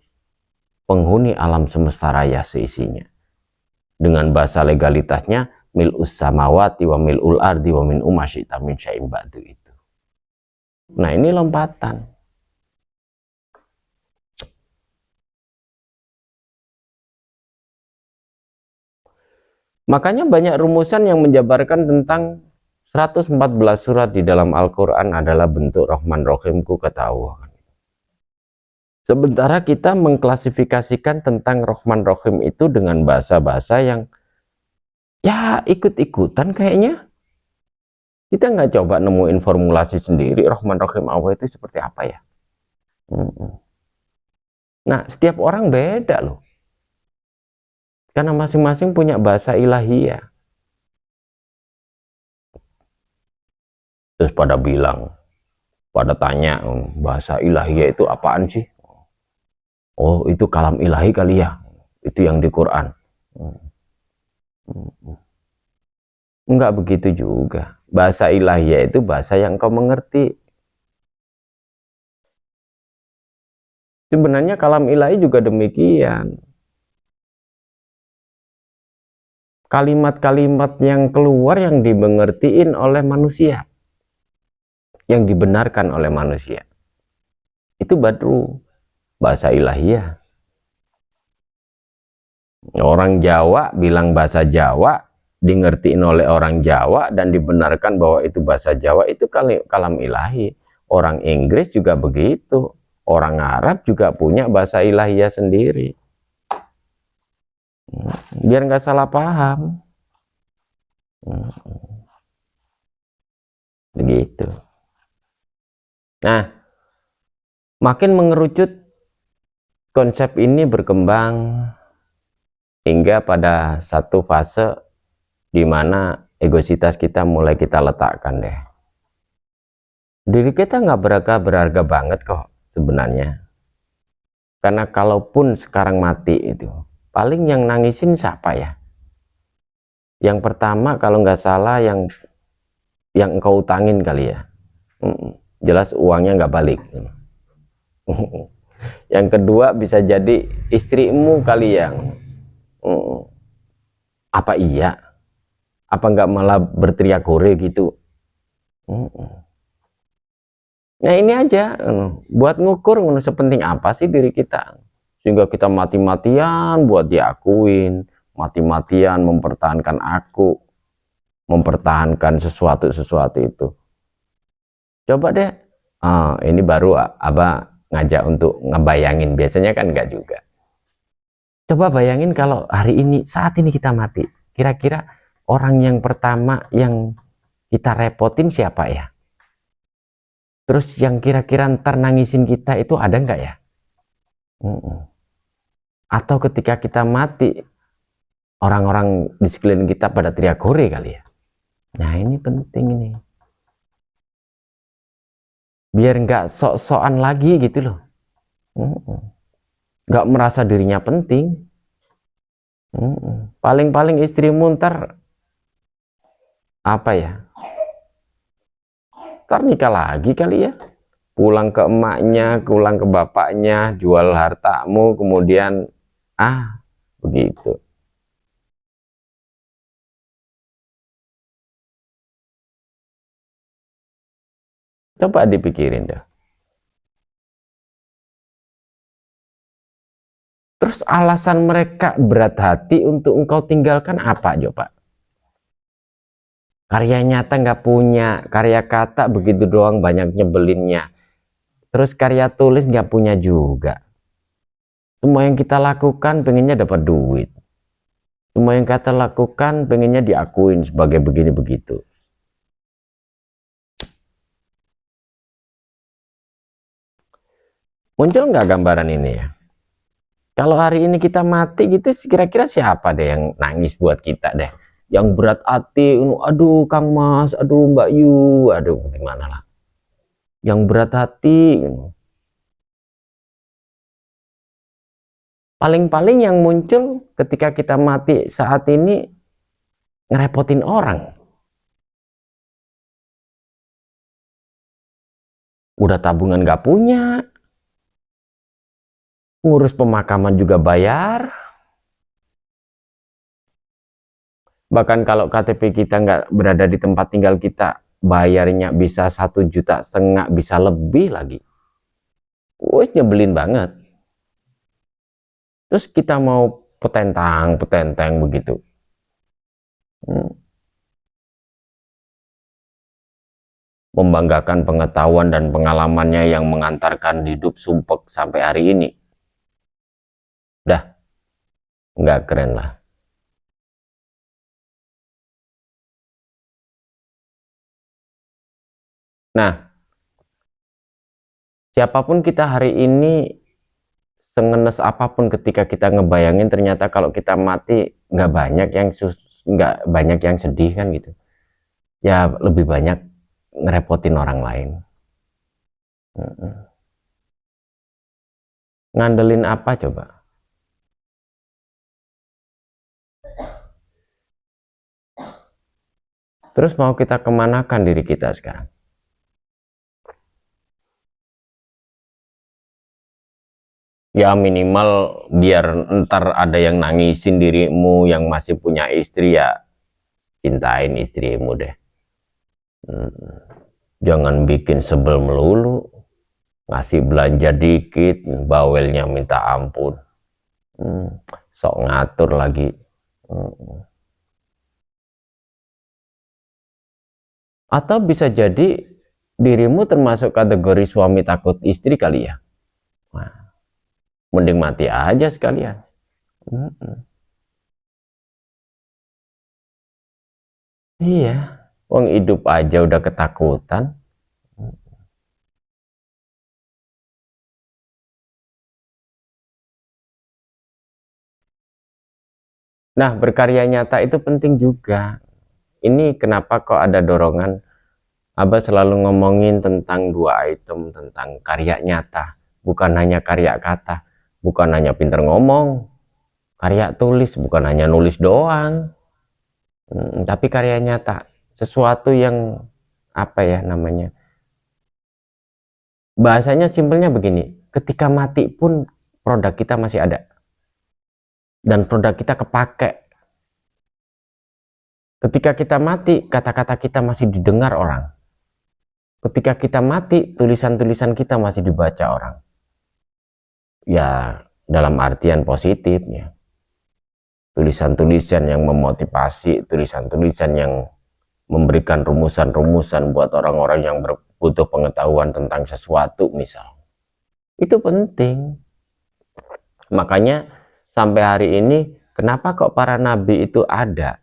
A: penghuni alam semesta raya seisinya, dengan bahasa legalitasnya mil'us samawati wa mil'ul ardi wa min umasyita min syai'in ba'du itu. Nah, ini lompatan. Makanya banyak rumusan yang menjabarkan tentang 114 surat di dalam Al-Quran adalah bentuk Rahman Rahimku, kata Allah. Sementara kita mengklasifikasikan tentang Rahman Rahim itu dengan bahasa-bahasa yang ya ikut-ikutan kayaknya. Kita nggak coba nemuin formulasi sendiri Rahman Rahim Allah itu seperti apa ya. Nah, setiap orang beda loh. Karena masing-masing punya bahasa ilahiyah. Terus pada tanya, bahasa ilahiyah itu apaan sih? Oh, itu kalam ilahi kali ya. Itu yang di Quran. Enggak begitu juga. Bahasa ilahiyah itu bahasa yang kau mengerti. Sebenarnya kalam ilahi juga demikian. Kalimat-kalimat yang keluar yang dimengertiin oleh manusia, yang dibenarkan oleh manusia, itu baru bahasa ilahiyah. Orang Jawa bilang bahasa Jawa, dingertiin oleh orang Jawa dan dibenarkan bahwa itu bahasa Jawa, itu kalam ilahi. Orang Inggris juga begitu, orang Arab juga punya bahasa ilahiyah sendiri. Biar nggak salah paham. Begitu. Nah, makin mengerucut konsep ini berkembang hingga pada satu fase di mana egositas kita mulai kita letakkan deh. Diri kita nggak berharga banget kok sebenarnya. Karena kalaupun sekarang mati itu, paling yang nangisin siapa ya? Yang pertama kalau nggak salah yang engkau utangin kali ya. Jelas uangnya nggak balik. Yang kedua bisa jadi istrimu kali yang apa iya? Apa nggak malah berteriak hore gitu? Nah ini aja, buat ngukur sepenting apa sih diri kita, sehingga kita mati-matian buat diakuin, mati-matian mempertahankan aku, mempertahankan sesuatu itu. Coba deh, ini baru apa ngajak untuk ngebayangin, biasanya kan enggak juga. Coba bayangin kalau hari ini, saat ini kita mati, kira-kira orang yang pertama yang kita repotin siapa ya? Terus yang kira-kira ntar nangisin kita itu ada nggak ya? Atau ketika kita mati, orang-orang di sekeliling kita pada teriak hore kali ya? Nah ini penting ini. Biar nggak sok-sokan lagi gitu loh. Nggak merasa dirinya penting. Paling-paling istrimu ntar apa ya? Ntar nikah lagi kali ya, pulang ke emaknya, pulang ke bapaknya, jual hartamu, kemudian begitu. Coba dipikirin dah. Terus alasan mereka berat hati untuk engkau tinggalkan apa coba? Karya nyata nggak punya, karya kata begitu doang banyak nyebelinnya. Terus karya tulis nggak punya juga. Semua yang kita lakukan pengennya dapat duit. Semua yang kita lakukan pengennya diakuin sebagai begini begitu. Muncul nggak gambaran ini ya? Kalau hari ini kita mati gitu, kira-kira siapa deh yang nangis buat kita deh? Yang berat hati, aduh Kang Mas, aduh Mbak Yu, aduh gimana lah. Yang berat hati, paling-paling yang muncul ketika kita mati saat ini ngerepotin orang. Udah tabungan gak punya, ngurus pemakaman juga bayar. Bahkan kalau KTP kita nggak berada di tempat tinggal kita, bayarnya bisa 1,5 juta, bisa lebih lagi. Wes nyebelin banget. Terus kita mau petentang begitu. Membanggakan pengetahuan dan pengalamannya yang mengantarkan hidup sumpek sampai hari ini. Dah, nggak keren lah. Nah, siapapun kita hari ini, sengenes apapun ketika kita ngebayangin ternyata kalau kita mati nggak banyak yang sedih kan gitu. Ya lebih banyak ngerepotin orang lain. Ngandelin apa coba? Terus mau kita kemanakan diri kita sekarang? Ya minimal biar ntar ada yang nangisin dirimu yang masih punya istri, ya cintain istrimu deh. Jangan bikin sebel melulu, ngasih belanja dikit, bawelnya minta ampun. Sok ngatur lagi. Atau bisa jadi dirimu termasuk kategori suami takut istri kali ya. Nah, mending mati aja sekalian. Iya, wong hidup aja udah ketakutan. Nah, berkarya nyata itu penting juga. Ini kenapa kok ada dorongan Abah selalu ngomongin tentang 2 item, tentang karya nyata, bukan hanya karya kata, bukan hanya pinter ngomong, karya tulis, bukan hanya nulis doang, tapi karya nyata, sesuatu yang apa ya namanya, bahasanya simpelnya begini, ketika mati pun produk kita masih ada, dan produk kita kepake. Ketika kita mati, kata-kata kita masih didengar orang. Ketika kita mati, tulisan-tulisan kita masih dibaca orang. Ya, dalam artian positifnya. Tulisan-tulisan yang memotivasi, tulisan-tulisan yang memberikan rumusan-rumusan buat orang-orang yang butuh pengetahuan tentang sesuatu misal. Itu penting. Makanya sampai hari ini, kenapa kok para nabi itu ada?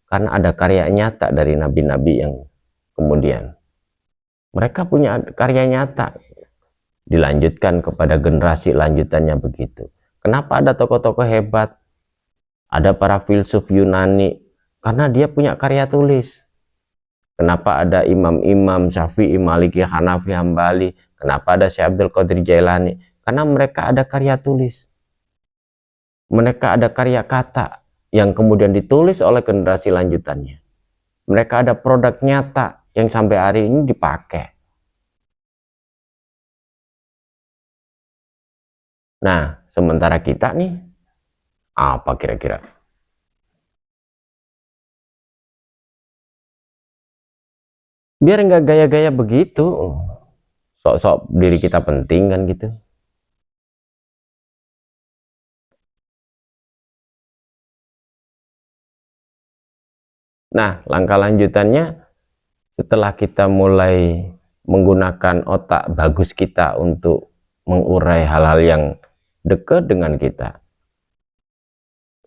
A: Karena ada karya nyata dari nabi-nabi yang kemudian mereka punya karya nyata, dilanjutkan kepada generasi lanjutannya begitu. Kenapa ada tokoh-tokoh hebat, ada para filsuf Yunani, karena dia punya karya tulis. Kenapa ada imam-imam Syafi'i, Maliki, Hanafi, Hambali, kenapa ada Syekh Abdul Qadir Jailani, karena mereka ada karya tulis, mereka ada karya kata yang kemudian ditulis oleh generasi lanjutannya. Mereka ada produk nyata yang sampai hari ini dipakai. Nah, sementara kita nih, apa kira-kira? Biar nggak gaya-gaya begitu, sok-sok diri kita penting kan gitu. Nah, langkah lanjutannya setelah kita mulai menggunakan otak bagus kita untuk mengurai hal-hal yang dekat dengan kita.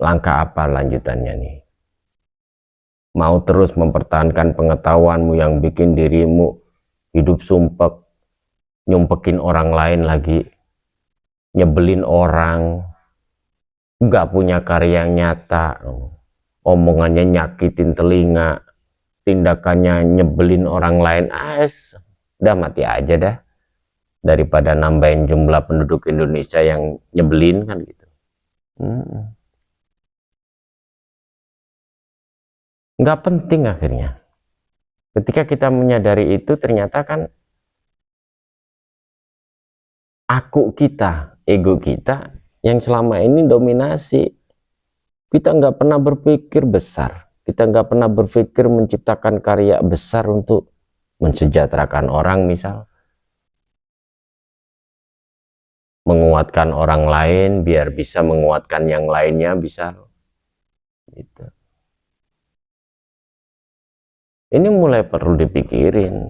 A: Langkah apa lanjutannya nih? Mau terus mempertahankan pengetahuanmu yang bikin dirimu hidup sumpek, nyumpekin orang lain lagi, nyebelin orang, nggak punya karya yang nyata, omongannya nyakitin telinga, tindakannya nyebelin orang lain, udah mati aja dah, daripada nambahin jumlah penduduk Indonesia yang nyebelin kan gitu. Nggak penting akhirnya. Ketika kita menyadari itu, ternyata kan aku kita, ego kita yang selama ini dominasi. Kita nggak pernah berpikir besar. Kita nggak pernah berpikir menciptakan karya besar untuk mensejahterakan orang, misal. Menguatkan orang lain biar bisa menguatkan yang lainnya, bisa. Gitu. Ini mulai perlu dipikirin.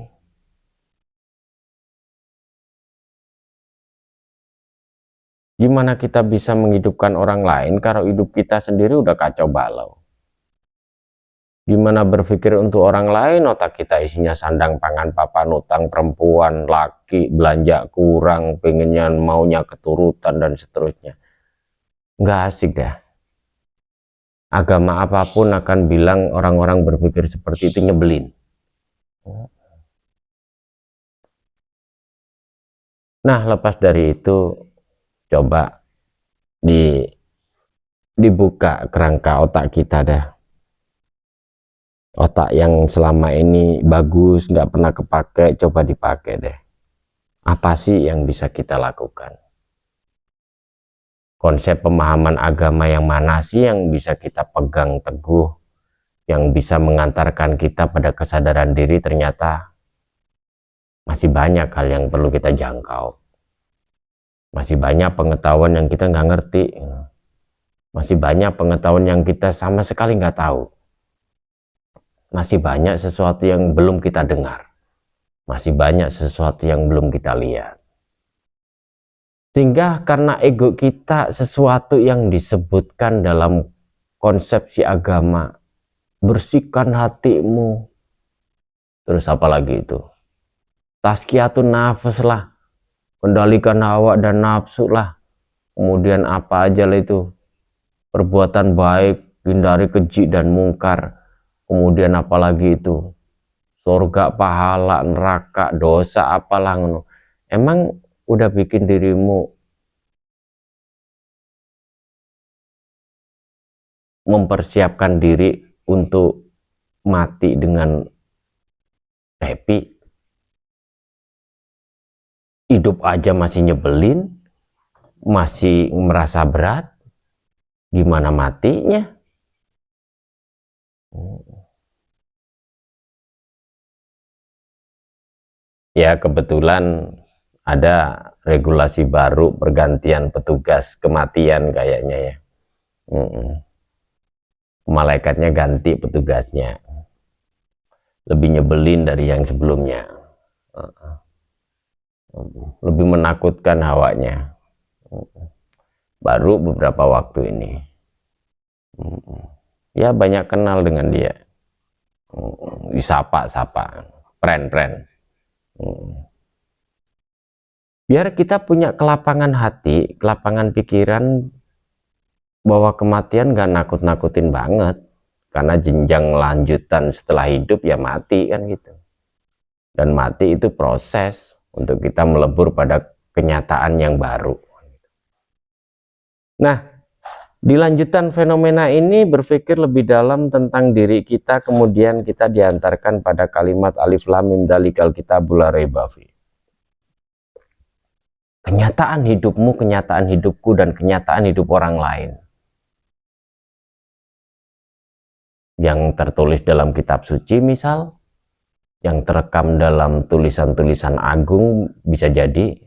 A: Gimana kita bisa menghidupkan orang lain kalau hidup kita sendiri udah kacau balau? Gimana berpikir untuk orang lain, otak kita isinya sandang pangan papan, utang, perempuan, laki, belanja kurang, pengennya maunya keturutan dan seterusnya. Nggak asik dah. Agama apapun akan bilang orang-orang berpikir seperti itu nyebelin. Nah, lepas dari itu, coba dibuka kerangka otak kita dah. Otak yang selama ini bagus, nggak pernah kepake, coba dipakai deh. Apa sih yang bisa kita lakukan? Konsep pemahaman agama yang mana sih yang bisa kita pegang teguh, yang bisa mengantarkan kita pada kesadaran diri? Ternyata masih banyak hal yang perlu kita jangkau. Masih banyak pengetahuan yang kita nggak ngerti. Masih banyak pengetahuan yang kita sama sekali nggak tahu. Masih banyak sesuatu yang belum kita dengar. Masih banyak sesuatu yang belum kita lihat. Sehingga karena ego kita, sesuatu yang disebutkan dalam konsepsi agama, bersihkan hatimu. Terus apa lagi itu? Tazkiyatun nafas lah. Kendalikan hawa dan nafsu lah. Kemudian apa aja lah itu? Perbuatan baik, hindari keji dan mungkar. Kemudian apalagi itu? Surga, pahala, neraka, dosa, apalah. Emang udah bikin dirimu mempersiapkan diri untuk mati dengan happy? Hidup aja masih nyebelin, masih merasa berat, gimana matinya? Ya, kebetulan ada regulasi baru pergantian petugas kematian kayaknya ya. Malaikatnya ganti petugasnya, lebih nyebelin dari yang sebelumnya, lebih menakutkan hawanya. Baru beberapa waktu ini ya banyak kenal dengan dia, disapa-sapa, pren-pren. Biar kita punya kelapangan hati, kelapangan pikiran, bahwa kematian gak nakut-nakutin banget, karena jenjang lanjutan setelah hidup ya mati kan gitu. Dan mati itu proses untuk kita melebur pada kenyataan yang baru. Nah, di lanjutan fenomena ini berpikir lebih dalam tentang diri kita, kemudian kita diantarkan pada kalimat alif lam mim dzalikal kitabul la raiba fi. Kenyataan hidupmu, kenyataan hidupku, dan kenyataan hidup orang lain yang tertulis dalam kitab suci misal, yang terekam dalam tulisan-tulisan agung bisa jadi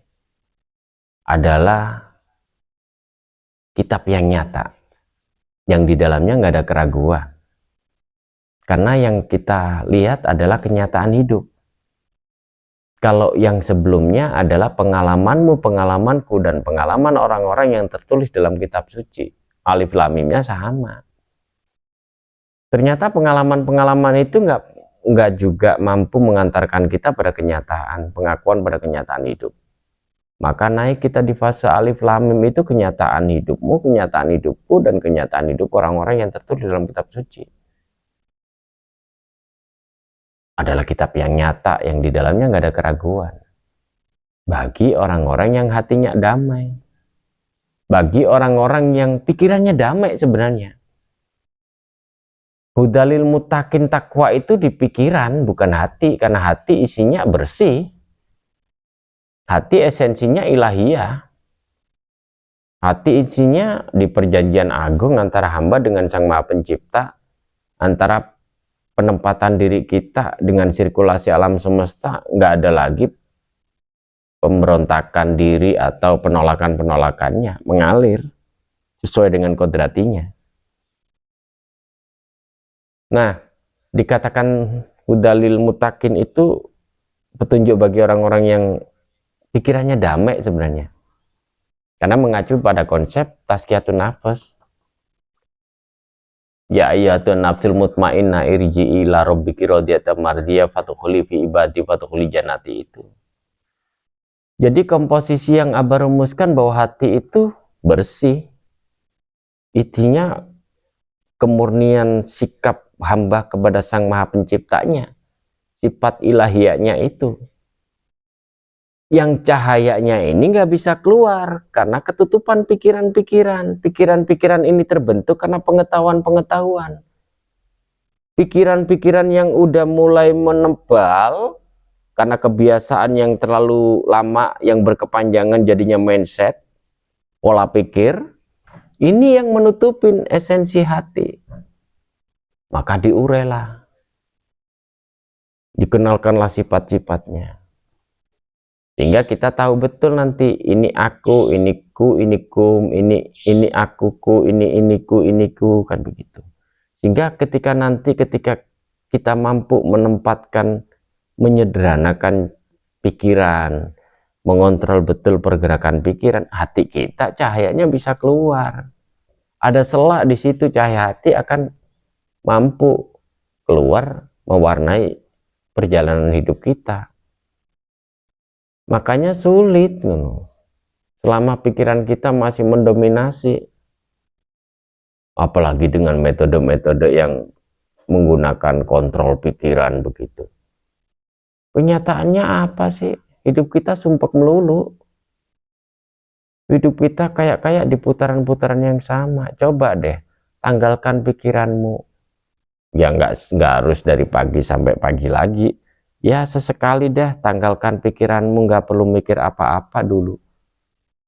A: adalah kitab yang nyata, yang di dalamnya nggak ada keraguan, karena yang kita lihat adalah kenyataan hidup. Kalau yang sebelumnya adalah pengalamanmu, pengalamanku, dan pengalaman orang-orang yang tertulis dalam kitab suci. Alif lam mimnya sama. Ternyata pengalaman-pengalaman itu nggak juga mampu mengantarkan kita pada kenyataan, pengakuan pada kenyataan hidup. Maka naik kita di fase alif lam mim itu kenyataan hidupmu, kenyataan hidupku, dan kenyataan hidup orang-orang yang tertulis dalam kitab suci. Adalah kitab yang nyata, yang di dalamnya nggak ada keraguan. Bagi orang-orang yang hatinya damai. Bagi orang-orang yang pikirannya damai sebenarnya. Hudalil mutakin, takwa itu di pikiran, bukan hati. Karena hati isinya bersih. Hati esensinya ilahiyah. Hati isinya di perjanjian agung antara hamba dengan Sang Maha Pencipta. Antara penempatan diri kita dengan sirkulasi alam semesta, nggak ada lagi pemberontakan diri atau penolakan-penolakannya, mengalir sesuai dengan kodratinya. Nah, dikatakan hudalil mutakin itu petunjuk bagi orang-orang yang pikirannya damai sebenarnya, karena mengacu pada konsep tazkiyatun nafas. Ya ayyatun nafsul mutmainnah irji'i ila rabbiki radiyatan mardiyah fadkhuli fi ibadi fadkhuli jannati itu. Jadi komposisi yang Abah rumuskan bahwa hati itu bersih. Intinya kemurnian sikap hamba kepada Sang Maha Penciptanya. Sifat ilahiyahnya itu. Yang cahayanya ini nggak bisa keluar karena ketutupan pikiran-pikiran. Pikiran-pikiran ini terbentuk karena pengetahuan-pengetahuan. Pikiran-pikiran yang udah mulai menebal karena kebiasaan yang terlalu lama, yang berkepanjangan jadinya mindset, pola pikir. Ini yang menutupin esensi hati. Maka diurailah. Dikenalkanlah sifat-sifatnya. Sehingga kita tahu betul nanti ini aku, ini ku, ini kum, ini akuku, ini ku, kan begitu. Sehingga ketika kita mampu menempatkan, menyederhanakan pikiran, mengontrol betul pergerakan pikiran, hati kita cahayanya bisa keluar. Ada selak di situ, cahaya hati akan mampu keluar mewarnai perjalanan hidup kita. Makanya sulit selama pikiran kita masih mendominasi, apalagi dengan metode-metode yang menggunakan kontrol pikiran begitu. Kenyataannya apa sih? Hidup kita sumpek melulu. Hidup kita kayak di putaran-putaran yang sama. Coba deh tanggalkan pikiranmu. Ya nggak harus dari pagi sampai pagi lagi. Ya sesekali deh tanggalkan pikiranmu, nggak perlu mikir apa-apa dulu.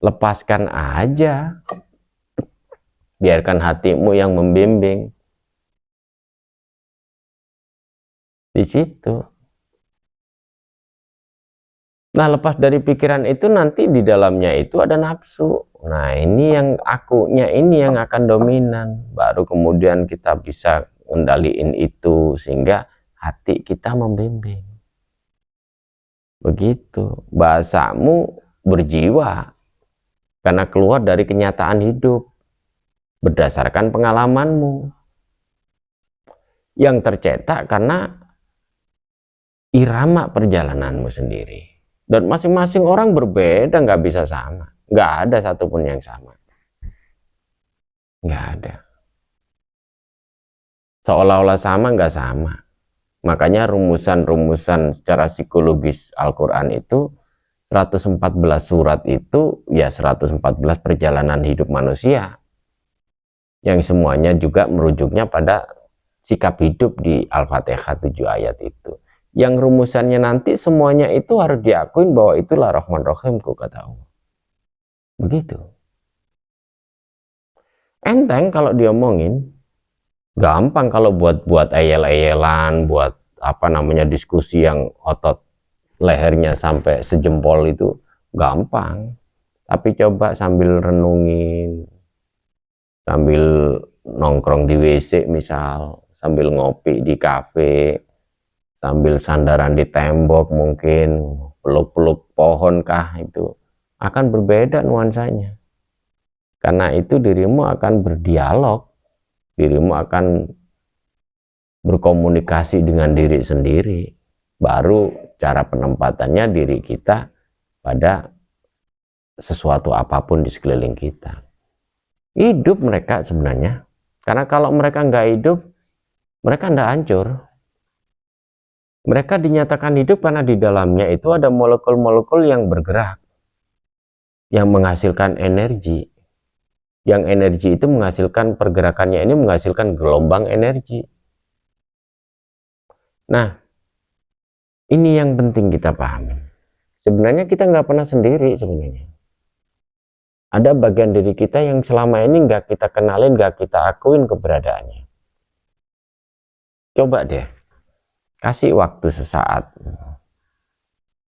A: Lepaskan aja. Biarkan hatimu yang membimbing. Di situ. Nah lepas dari pikiran itu nanti di dalamnya itu ada nafsu. Nah ini yang akunya ini yang akan dominan. Baru kemudian kita bisa ngendaliin itu sehingga hati kita membimbing. Begitu, bahasamu berjiwa karena keluar dari kenyataan hidup berdasarkan pengalamanmu yang tercetak karena irama perjalananmu sendiri. Dan masing-masing orang berbeda, nggak bisa sama, nggak ada satupun yang sama, nggak ada. Seolah-olah sama, nggak sama. Makanya rumusan-rumusan secara psikologis Al-Quran itu 114 surat itu ya 114 perjalanan hidup manusia yang semuanya juga merujuknya pada sikap hidup di Al-Fatihah 7 ayat itu. Yang rumusannya nanti semuanya itu harus diakuin bahwa itulah Rahman Rahimku, kata Allah. Begitu. Enteng kalau diomongin, gampang kalau buat ayel-ayelan, buat apa namanya diskusi yang otot lehernya sampai sejempol itu gampang. Tapi coba sambil renungin, sambil nongkrong di WC misal, sambil ngopi di kafe, sambil sandaran di tembok mungkin, peluk-peluk pohon kah, itu akan berbeda nuansanya. Karena itu dirimu akan berdialog, dirimu akan berkomunikasi dengan diri sendiri. Baru cara penempatannya diri kita pada sesuatu apapun di sekeliling kita. Hidup mereka sebenarnya. Karena kalau mereka nggak hidup, mereka nggak hancur. Mereka dinyatakan hidup karena di dalamnya itu ada molekul-molekul yang bergerak, yang menghasilkan energi. Yang energi itu menghasilkan, pergerakannya ini menghasilkan gelombang energi. Nah, ini yang penting kita pahami. Sebenarnya kita nggak pernah sendiri sebenarnya. Ada bagian diri kita yang selama ini nggak kita kenalin, nggak kita akuin keberadaannya. Coba deh, kasih waktu sesaat.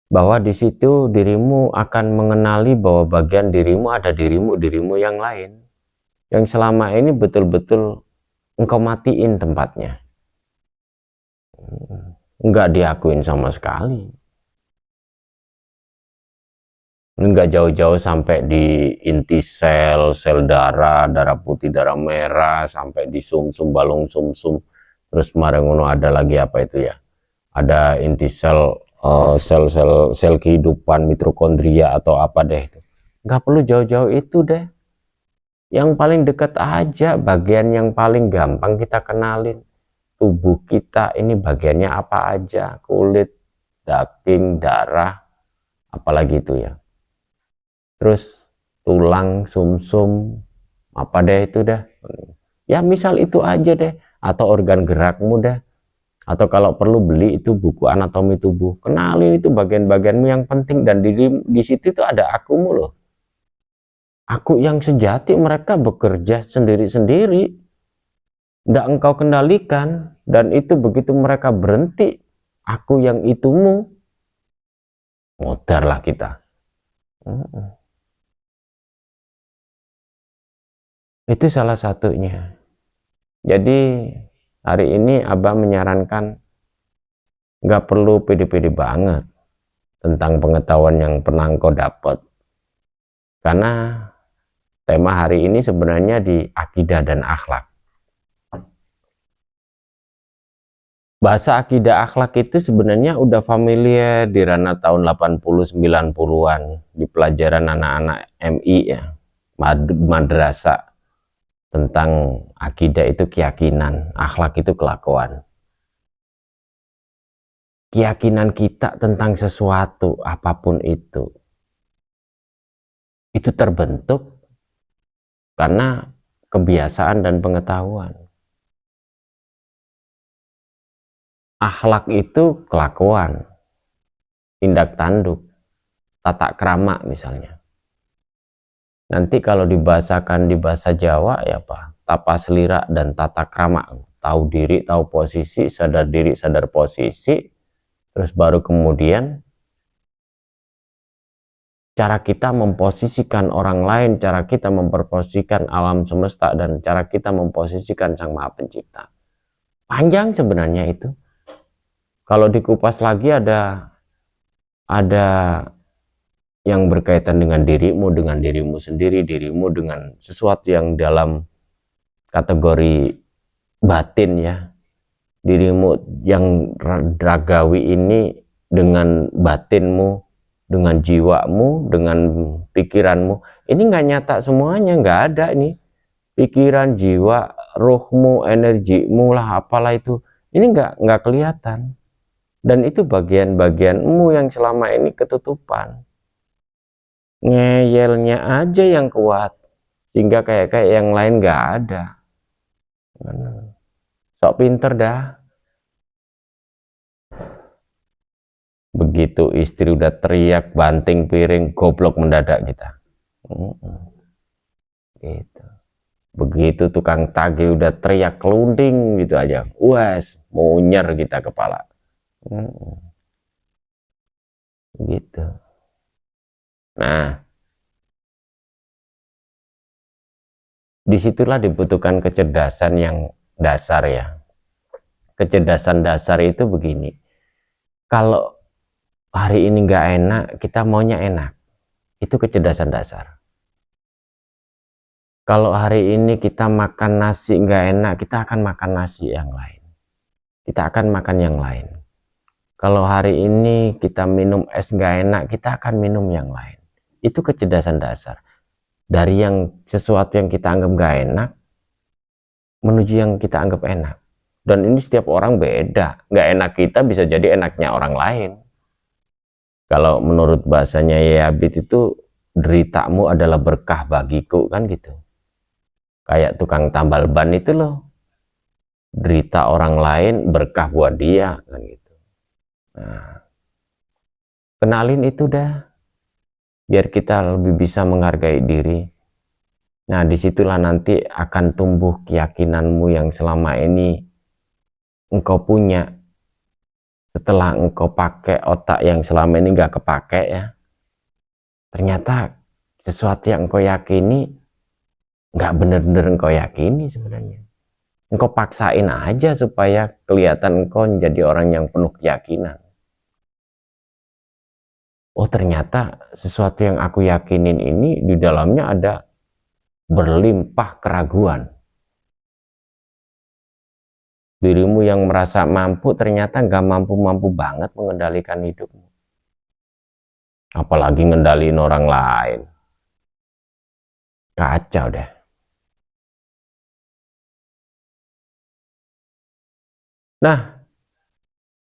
A: Bahwa di situ dirimu akan mengenali bahwa bagian dirimu ada dirimu yang lain. Yang selama ini betul-betul engkau matiin tempatnya. Enggak diakuin sama sekali. Enggak jauh-jauh sampai di inti sel darah putih, darah merah, sampai di sumsum, balung sumsum. Terus kemarin ada lagi apa itu ya? Ada inti sel, sel kehidupan, mitokondria atau apa deh itu. Enggak perlu jauh-jauh itu deh. Yang paling dekat aja, bagian yang paling gampang kita kenalin. Tubuh kita ini bagiannya apa aja, kulit, daging, darah, apalagi itu ya. Terus tulang, sumsum, apa deh itu dah. Ya misal itu aja deh, atau organ gerakmu deh. Atau kalau perlu beli itu buku anatomi tubuh. Kenalin itu bagian-bagianmu yang penting, dan di situ itu ada akumu loh. Aku yang sejati, mereka bekerja sendiri-sendiri. Tidak engkau kendalikan. Dan itu begitu mereka berhenti, aku yang itumu, modarlah kita. Itu salah satunya. Jadi hari ini Abah menyarankan nggak perlu pede-pede banget tentang pengetahuan yang pernah engkau dapat. Karena tema hari ini sebenarnya di akidah dan akhlak. Bahasa akidah akhlak itu sebenarnya udah familiar di ranah tahun 80-90-an di pelajaran anak-anak MI ya, madrasah. Tentang akidah itu keyakinan, akhlak itu kelakuan. Keyakinan kita tentang sesuatu apapun itu terbentuk karena kebiasaan dan pengetahuan. Akhlak itu kelakuan, tindak tanduk, tata krama misalnya. Nanti kalau dibahasakan di bahasa Jawa ya Pak, tapa selira dan tata krama. Tahu diri, tahu posisi, sadar diri, sadar posisi. Terus baru kemudian cara kita memposisikan orang lain, cara kita memposisikan alam semesta, dan cara kita memposisikan Sang Maha Pencipta. Panjang sebenarnya itu. Kalau dikupas lagi ada yang berkaitan dengan dirimu sendiri, dirimu dengan sesuatu yang dalam kategori batin ya. Dirimu yang ragawi ini dengan batinmu, dengan jiwamu, dengan pikiranmu. Ini nggak nyata semuanya, nggak ada ini. Pikiran, jiwa, ruhmu, energimu lah, apalah itu. Ini nggak kelihatan. Dan itu bagian-bagianmu yang selama ini ketutupan. Ngeyelnya aja yang kuat, sehingga kayak yang lain nggak ada. Sok pinter dah. Begitu istri udah teriak banting piring, goblok mendadak kita. Gitu. Begitu tukang tagih udah teriak kelunding gitu aja, wes munyer kita kepala. Gitu. Nah, disitulah dibutuhkan kecerdasan yang dasar ya. Kecerdasan dasar itu begini. Kalau hari ini nggak enak, kita maunya enak. Itu kecerdasan dasar. Kalau hari ini kita makan nasi nggak enak, kita akan makan nasi yang lain. Kita akan makan yang lain. Kalau hari ini kita minum es nggak enak, kita akan minum yang lain. Itu kecerdasan dasar. Dari yang sesuatu yang kita anggap nggak enak, menuju yang kita anggap enak. Dan ini setiap orang beda. Nggak enak kita bisa jadi enaknya orang lain. Kalau menurut bahasanya Yabit itu, deritamu adalah berkah bagiku, kan gitu. Kayak tukang tambal ban itu loh. Derita orang lain berkah buat dia, kan gitu. Nah, kenalin itu dah. Biar kita lebih bisa menghargai diri. Nah, disitulah nanti akan tumbuh keyakinanmu yang selama ini engkau punya. Setelah engkau pakai otak yang selama ini nggak kepake ya, ternyata sesuatu yang engkau yakini nggak bener-bener engkau yakini sebenarnya. Engkau paksain aja supaya kelihatan engkau menjadi orang yang penuh keyakinan. Oh, ternyata sesuatu yang aku yakinin ini di dalamnya ada berlimpah keraguan. Dirimu yang merasa mampu ternyata nggak mampu-mampu banget mengendalikan hidupmu. Apalagi ngendaliin orang lain. Kacau deh. Nah,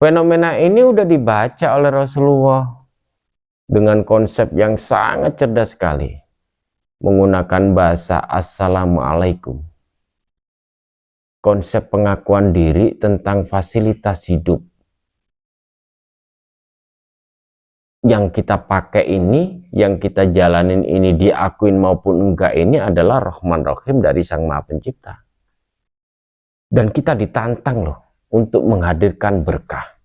A: fenomena ini udah dibaca oleh Rasulullah dengan konsep yang sangat cerdas sekali. Menggunakan bahasa Assalamualaikum. Konsep pengakuan diri tentang fasilitas hidup yang kita pakai ini, yang kita jalanin ini, diakuin maupun enggak, ini adalah Rahman Rahim dari Sang Maha Pencipta. Dan kita ditantang loh untuk menghadirkan berkah.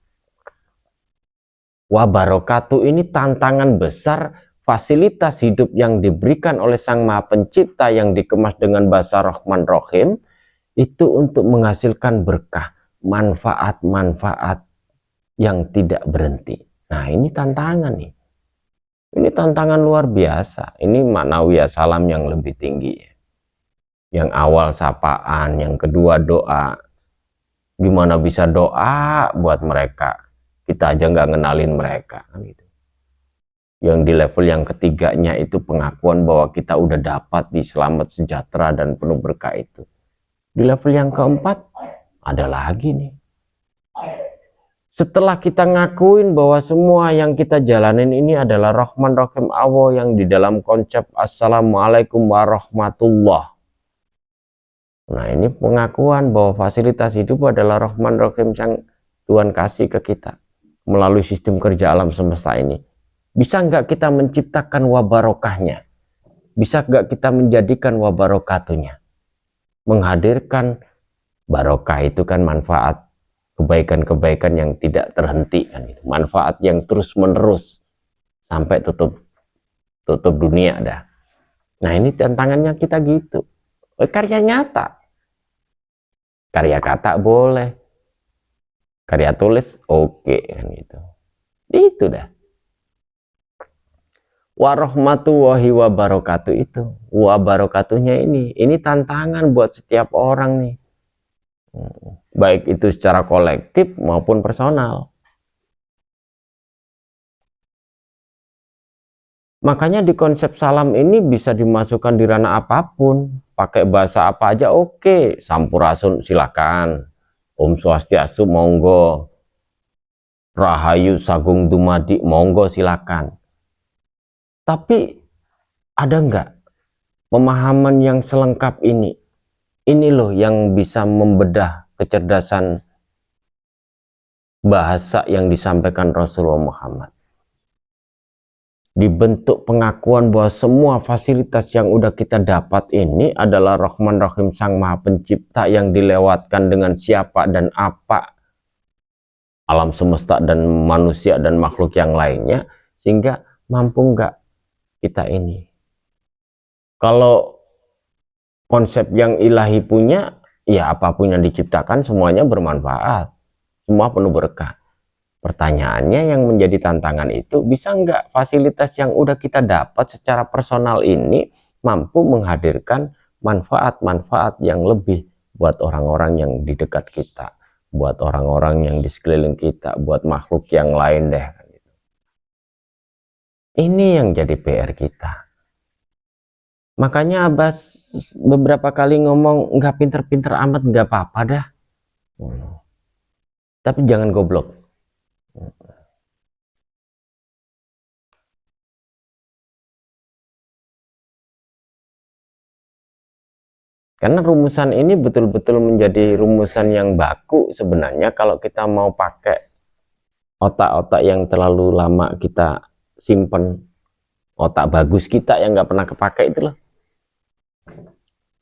A: Wa barokatuh ini tantangan besar, fasilitas hidup yang diberikan oleh Sang Maha Pencipta yang dikemas dengan bahasa Rahman Rahim, itu untuk menghasilkan berkah, manfaat-manfaat yang tidak berhenti. Nah, ini tantangan nih. Ini tantangan luar biasa. Ini ma'nawiyah salam yang lebih tinggi. Yang awal sapaan, yang kedua doa. Gimana bisa doa buat mereka? Kita aja nggak ngenalin mereka. Gitu. Yang di level yang ketiganya itu pengakuan bahwa kita udah dapat di selamat sejahtera dan penuh berkah itu. Di level yang keempat, ada lagi nih. Setelah kita ngakuin bahwa semua yang kita jalanin ini adalah Rahman Rahim Allah yang di dalam konsep Assalamualaikum warahmatullah. Nah, ini pengakuan bahwa fasilitas hidup adalah Rahman Rahim yang Tuhan kasih ke kita melalui sistem kerja alam semesta ini. Bisa nggak kita menciptakan wabarokahnya? Bisa nggak kita menjadikan wabarokatunya? Menghadirkan barokah itu kan manfaat, kebaikan-kebaikan yang tidak terhenti kan itu, manfaat yang terus menerus sampai tutup dunia dah. Nah, ini tantangannya kita gitu. Karya nyata, karya kata boleh, karya tulis oke kan gitu. Itu dah. Warahmatullahi wabarakatuh itu, wabarakatuhnya ini tantangan buat setiap orang nih. Baik itu secara kolektif maupun personal. Makanya di konsep salam ini bisa dimasukkan di ranah apapun, pakai bahasa apa aja oke. Sampurasun silakan, Om Swastiastu monggo, Rahayu Sagung Dumadi monggo silakan. Tapi ada nggak pemahaman yang selengkap ini? Ini loh yang bisa membedah kecerdasan bahasa yang disampaikan Rasulullah Muhammad. Dibentuk pengakuan bahwa semua fasilitas yang udah kita dapat ini adalah Rahman Rahim Sang Maha Pencipta yang dilewatkan dengan siapa dan apa alam semesta dan manusia dan makhluk yang lainnya, sehingga mampu nggak kita ini. Kalau konsep yang ilahi punya, ya apapun yang diciptakan semuanya bermanfaat, semua penuh berkah. Pertanyaannya yang menjadi tantangan itu, bisa nggak fasilitas yang udah kita dapat secara personal ini mampu menghadirkan manfaat-manfaat yang lebih buat orang-orang yang di dekat kita, buat orang-orang yang di sekeliling kita, buat makhluk yang lain deh. Ini yang jadi PR kita. Makanya Abbas beberapa kali ngomong, nggak pinter-pinter amat, nggak apa-apa dah. Tapi jangan goblok. Karena rumusan ini betul-betul menjadi rumusan yang baku sebenarnya kalau kita mau pakai otak-otak yang terlalu lama kita simpen, otak bagus kita yang nggak pernah kepake itu loh.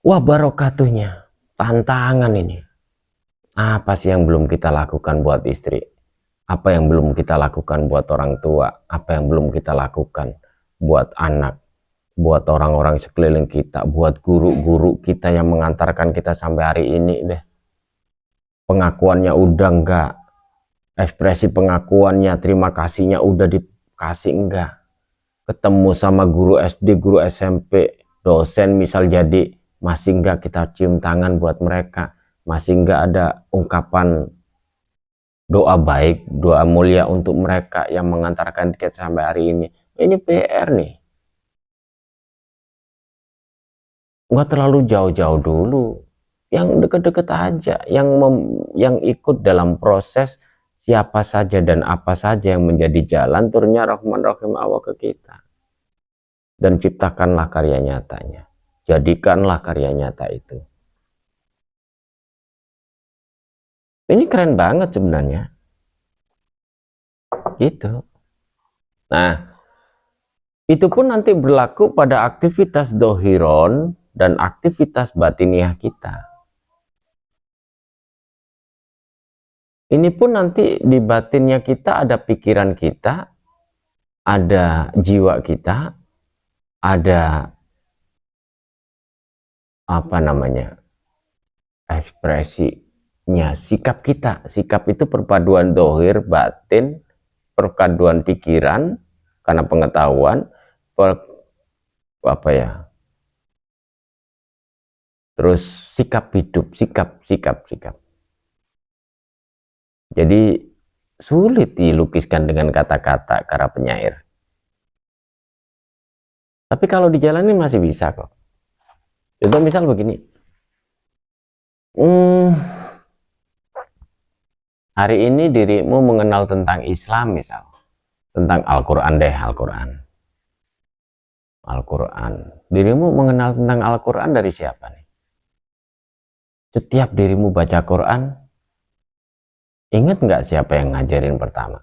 A: Wah barokatuhnya, tantangan ini. Apa sih yang belum kita lakukan buat istri? Apa yang belum kita lakukan buat orang tua? Apa yang belum kita lakukan buat anak? Buat orang-orang sekeliling kita, buat guru-guru kita yang mengantarkan kita sampai hari ini deh. Pengakuannya udah enggak, ekspresi pengakuannya, terima kasihnya udah dikasih enggak, ketemu sama guru SD, guru SMP, dosen misal jadi, masih enggak kita cium tangan buat mereka, masih enggak ada ungkapan doa baik, doa mulia untuk mereka yang mengantarkan kita sampai hari ini. Ini PR nih. Nggak terlalu jauh-jauh dulu, yang deket-deket aja, yang ikut dalam proses siapa saja dan apa saja yang menjadi jalan turunnya Rahman Rahim Allah ke kita, dan ciptakanlah karya nyatanya, jadikanlah karya nyata itu. Ini keren banget sebenarnya gitu. Nah itu pun nanti berlaku pada aktivitas dohiron dan aktivitas batiniah kita. Ini pun nanti di batinnya kita ada pikiran kita, ada jiwa kita, ada apa namanya, ekspresinya, sikap kita. Sikap itu perpaduan dohir, batin, perpaduan pikiran karena pengetahuan, apa ya, terus sikap hidup, sikap. Jadi sulit dilukiskan dengan kata-kata para penyair. Tapi kalau dijalani masih bisa kok. Contoh misal begini. Hari ini dirimu mengenal tentang Islam misal. Tentang Al-Quran deh, Al-Quran. Dirimu mengenal tentang Al-Quran dari siapa nih? Setiap dirimu baca Quran, ingat nggak siapa yang ngajarin pertama?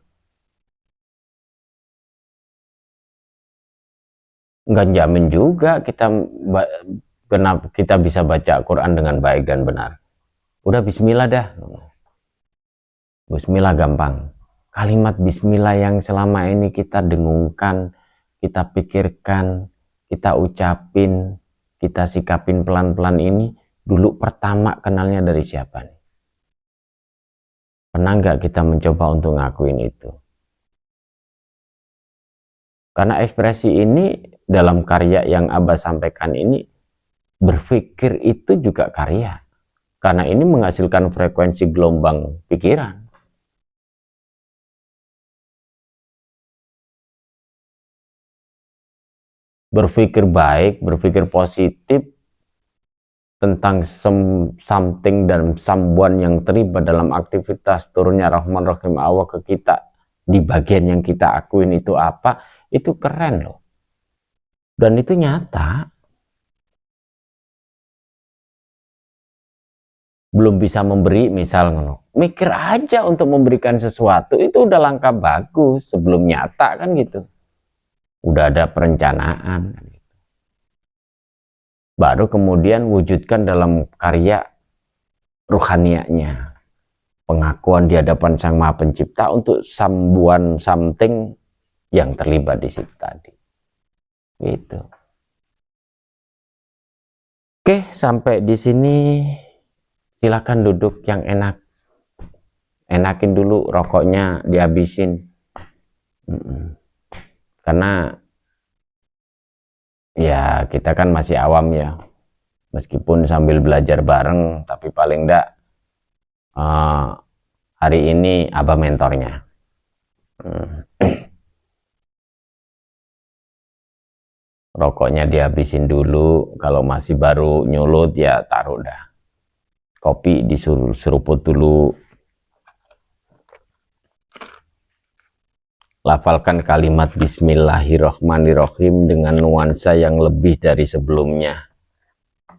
A: Nggak jamin juga kenapa kita bisa baca Quran dengan baik dan benar. Udah bismillah dah. Bismillah gampang. Kalimat bismillah yang selama ini kita dengungkan, kita pikirkan, kita ucapin, kita sikapin pelan-pelan ini, dulu pertama kenalnya dari siapa nih? Pernah nggak kita mencoba untuk ngakuin itu? Karena ekspresi ini dalam karya yang Abah sampaikan ini, berpikir itu juga karya. Karena ini menghasilkan frekuensi gelombang pikiran. Berpikir baik, berpikir positif tentang something dan someone yang terlibat dalam aktivitas turunnya Rahman Rahim Allah ke kita di bagian yang kita akuin itu apa, itu keren loh. Dan itu nyata. Belum bisa memberi misal, mikir aja untuk memberikan sesuatu itu udah langkah bagus sebelum nyata kan gitu. Udah ada perencanaan. Baru kemudian wujudkan dalam karya ruhanianya. Pengakuan di hadapan Sang Maha Pencipta untuk something yang terlibat di situ tadi. Gitu. Oke, sampai di sini silakan duduk yang enak. enakin dulu rokoknya, dihabisin. Karena ya kita kan masih awam ya, meskipun sambil belajar bareng, tapi paling enggak hari ini abah mentornya. Rokoknya dihabisin dulu, kalau masih baru nyulut ya taruh dah. Kopi disuruh seruput dulu. Lafalkan kalimat Bismillahirrohmanirrohim dengan nuansa yang lebih dari sebelumnya,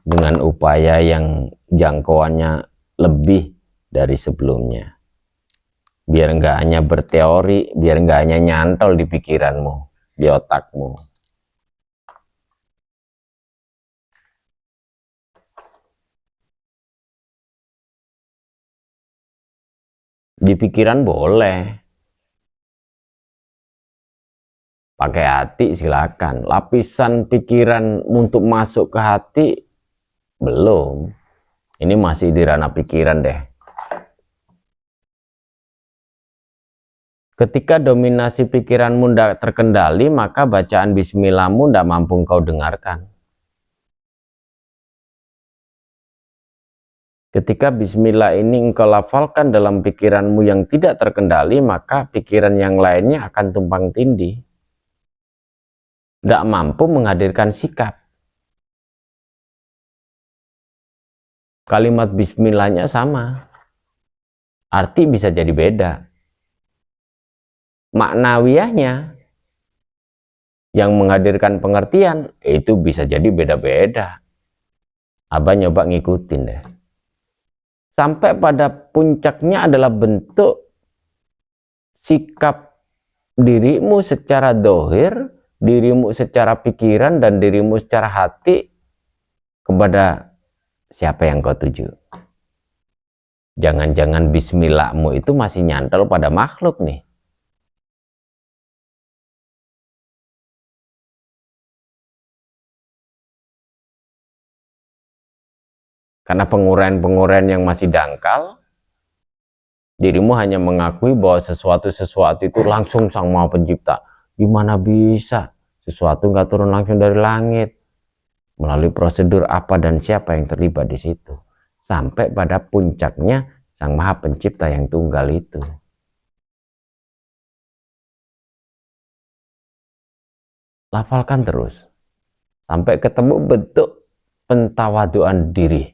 A: dengan upaya yang jangkauannya lebih dari sebelumnya, biar nggak hanya berteori, biar nggak hanya nyantol di pikiranmu, di otakmu. Di pikiran boleh, pakai hati silakan. Lapisan pikiran untuk masuk ke hati belum. Ini masih di ranah pikiran deh. Ketika dominasi pikiranmu tidak terkendali, maka bacaan bismillahmu tidak mampu kau dengarkan. Ketika bismillah ini engkau lafalkan dalam pikiranmu yang tidak terkendali, maka pikiran yang lainnya akan tumpang tindih. Tidak mampu menghadirkan sikap. Kalimat bismillahnya sama, arti bisa jadi beda. Maknawiyahnya yang menghadirkan pengertian itu bisa jadi beda-beda. Abah nyoba ngikutin deh. Sampai pada puncaknya adalah bentuk sikap dirimu secara dohir, dirimu secara pikiran, dan dirimu secara hati kepada siapa yang kau tuju. Jangan-jangan bismillahmu itu masih nyantol pada makhluk nih. Karena penguraian-penguraian yang masih dangkal, dirimu hanya mengakui bahwa sesuatu itu langsung Sang Maha Pencipta. Gimana bisa? Sesuatu nggak turun langsung dari langit. Melalui prosedur apa dan siapa yang terlibat di situ. Sampai pada puncaknya Sang Maha Pencipta yang tunggal itu. Lafalkan terus. Sampai ketemu bentuk pentawaduan diri.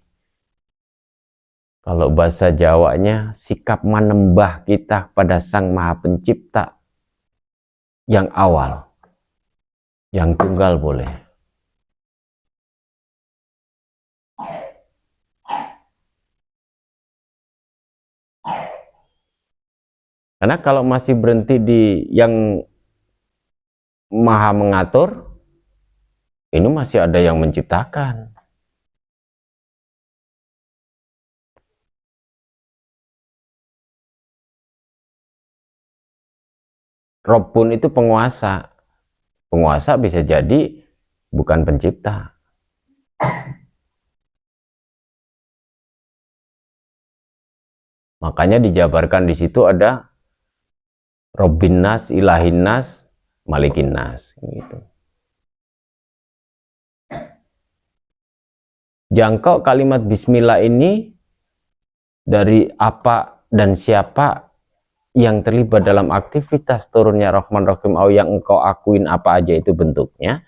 A: Kalau bahasa Jawanya, sikap menembah kita pada Sang Maha Pencipta yang awal, yang tunggal boleh. Karena kalau masih berhenti di yang Maha mengatur, ini masih ada yang menciptakan. Rabbun itu penguasa. Penguasa bisa jadi bukan pencipta. Makanya dijabarkan di situ ada Rabbin Nas, Ilahin Nas, Malikin Nas gitu. Jangkau kalimat bismillah ini dari apa dan siapa yang terlibat dalam aktivitas turunnya Rahman Rahim atau yang engkau akuin apa aja itu bentuknya,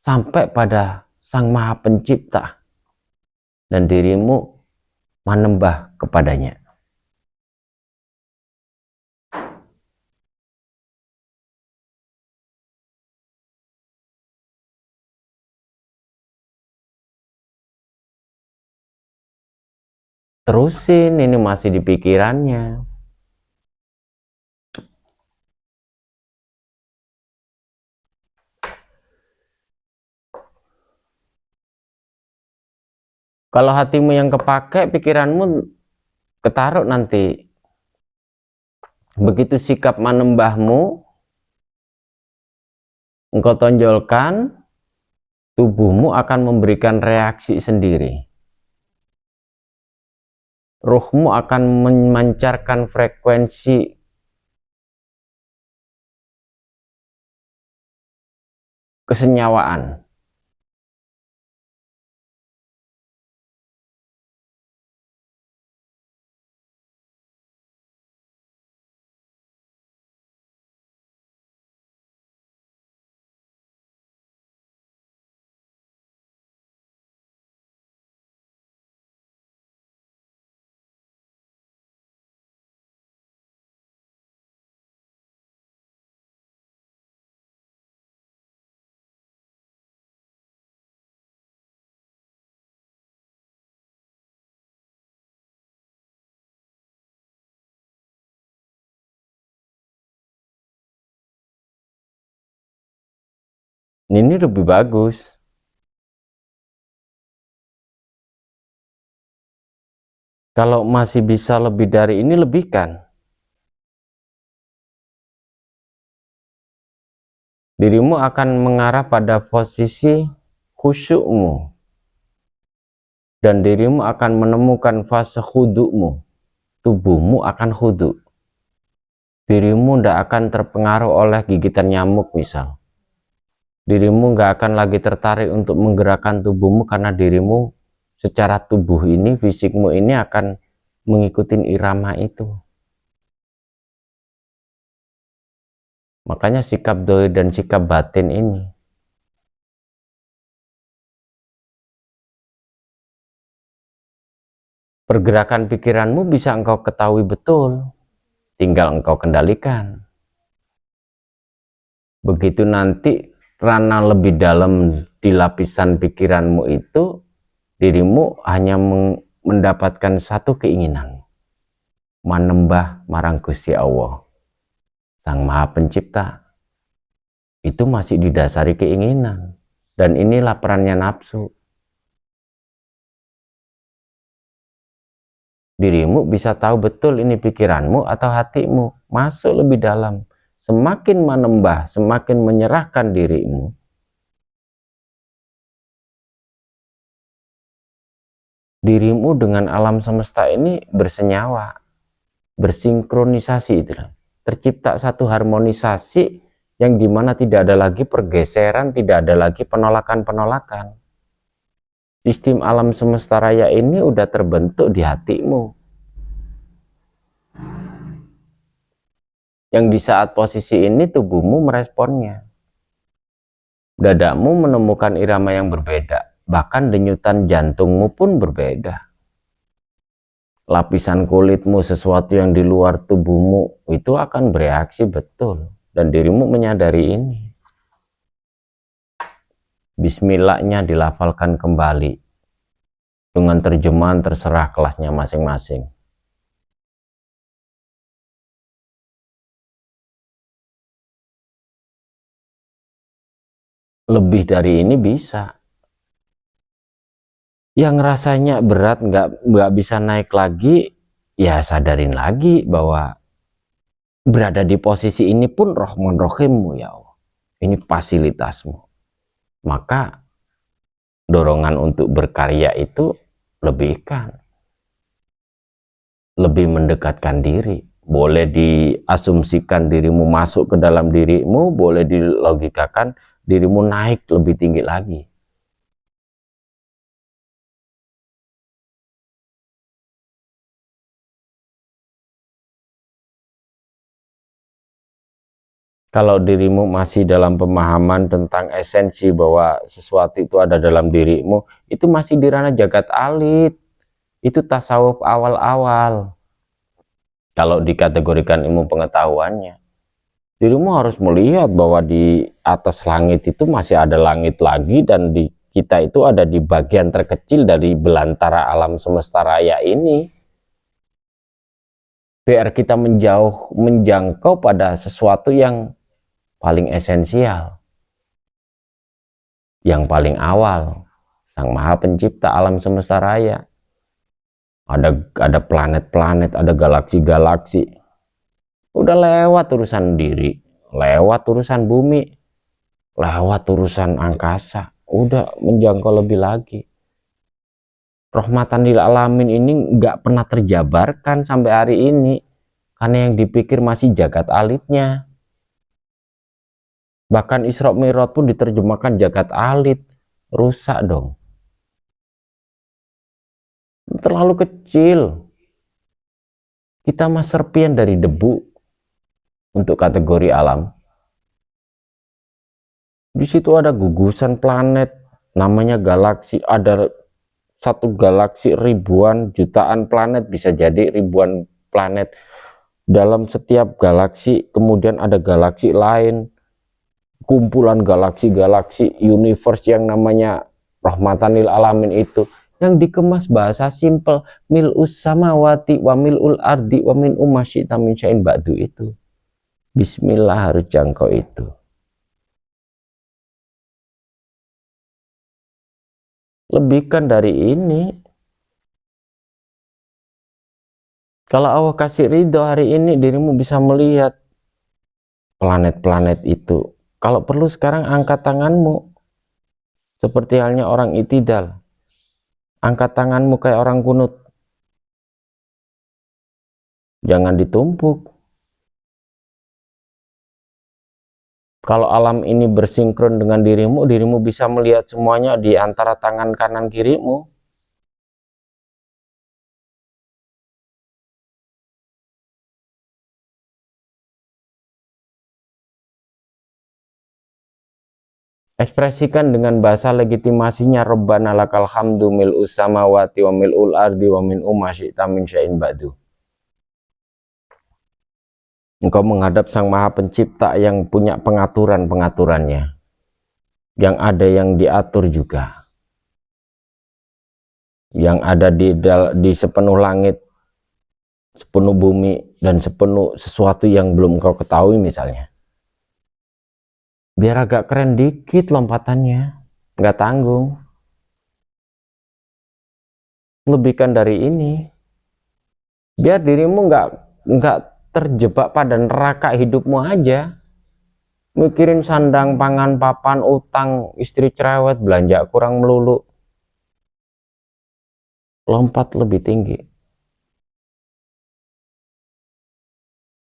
A: sampai pada Sang Maha Pencipta dan dirimu menembah kepadanya. Terusin, ini masih di pikirannya. Kalau hatimu yang kepake, pikiranmu ketaruh nanti. Begitu sikap menembahmu, engkau tonjolkan, tubuhmu akan memberikan reaksi sendiri. Ruhmu akan memancarkan frekuensi kesenyawaan. Ini lebih bagus. Kalau masih bisa lebih dari ini, lebihkan. Dirimu akan mengarah pada posisi khusyukmu. Dan dirimu akan menemukan fase khudukmu. Tubuhmu akan khuduk. Dirimu tidak akan terpengaruh oleh gigitan nyamuk misal. Dirimu nggak akan lagi tertarik untuk menggerakkan tubuhmu karena dirimu secara tubuh ini, fisikmu ini akan mengikuti irama itu. Makanya sikap dohir dan sikap batin ini. Pergerakan pikiranmu bisa engkau ketahui betul, tinggal engkau kendalikan. Begitu nanti ranah lebih dalam di lapisan pikiranmu itu, dirimu hanya mendapatkan satu keinginan, manembah marang Gusti Allah, Sang Maha Pencipta. Itu masih didasari keinginan, dan inilah perannya nafsu. Dirimu bisa tahu betul ini pikiranmu atau hatimu, masuk lebih dalam. Semakin menembah, semakin menyerahkan dirimu, dirimu dengan alam semesta ini bersenyawa, bersinkronisasi itu. Tercipta satu harmonisasi yang dimana tidak ada lagi pergeseran, tidak ada lagi penolakan-penolakan. Sistem alam semesta raya ini udah terbentuk di hatimu. Yang di saat posisi ini tubuhmu meresponnya. Dadamu menemukan irama yang berbeda, bahkan denyutan jantungmu pun berbeda. Lapisan kulitmu, sesuatu yang di luar tubuhmu itu akan bereaksi betul, dan dirimu menyadari ini. Bismillahnya dilafalkan kembali dengan terjemahan terserah kelasnya masing-masing. Lebih dari ini bisa. Yang rasanya berat nggak bisa naik lagi, ya sadarin lagi bahwa berada di posisi ini pun Rahman Rahimmu ya Allah. Ini fasilitasmu. Maka dorongan untuk berkarya itu lebihkan. Lebih mendekatkan diri. Boleh diasumsikan dirimu masuk ke dalam dirimu, boleh dilogikakan dirimu naik lebih tinggi lagi. Kalau dirimu masih dalam pemahaman tentang esensi bahwa sesuatu itu ada dalam dirimu, itu masih di ranah jagat alit. Itu tasawuf awal-awal. Kalau dikategorikan ilmu pengetahuannya, dirimu harus melihat bahwa di atas langit itu masih ada langit lagi, dan di kita itu ada di bagian terkecil dari belantara alam semesta raya ini. Biar kita menjangkau pada sesuatu yang paling esensial, yang paling awal, Sang Maha Pencipta alam semesta raya. Ada planet-planet, ada galaksi-galaksi. Udah lewat urusan diri, lewat urusan bumi, lewat urusan angkasa, udah menjangkau lebih lagi. Rahmatan lil alamin ini nggak pernah terjabarkan sampai hari ini, karena yang dipikir masih jagat alitnya. Bahkan Isra Mi'raj pun diterjemahkan jagat alit, rusak dong. Terlalu kecil. Kita mah serpian dari debu untuk kategori alam. Di situ ada gugusan planet, namanya galaksi. Ada satu galaksi ribuan jutaan planet, bisa jadi ribuan planet. Dalam setiap galaksi kemudian ada galaksi lain, kumpulan galaksi-galaksi universe yang namanya rahmatan lil alamin itu, yang dikemas bahasa simple, mil'us samawati wa mil'ul ardi wa min umasyita min syai'in ba'du itu. Bismillah harus jangkau itu. Lebihkan dari ini. Kalau Allah kasih ridho hari ini, dirimu bisa melihat planet-planet itu. Kalau perlu sekarang angkat tanganmu, seperti halnya orang itidal. Angkat tanganmu kayak orang kunut. Jangan ditumpuk. Kalau alam ini bersinkron dengan dirimu, dirimu bisa melihat semuanya di antara tangan kanan kirimu. Ekspresikan dengan bahasa legitimasinya, Rabbana lakal hamdu mil'us samawati wa mil'ul ardi wa min umasyita min syai'in ba'du. Engkau menghadap Sang Maha Pencipta yang punya pengaturan-pengaturannya, yang ada yang diatur juga, yang ada di sepenuh langit, sepenuh bumi, dan sepenuh sesuatu yang belum engkau ketahui misalnya. Biar agak keren dikit lompatannya, nggak tanggung. Lebihkan dari ini, biar dirimu nggak terjebak pada neraka hidupmu aja, mikirin sandang, pangan, papan, utang, istri cerewet, belanja kurang melulu. Lompat lebih tinggi.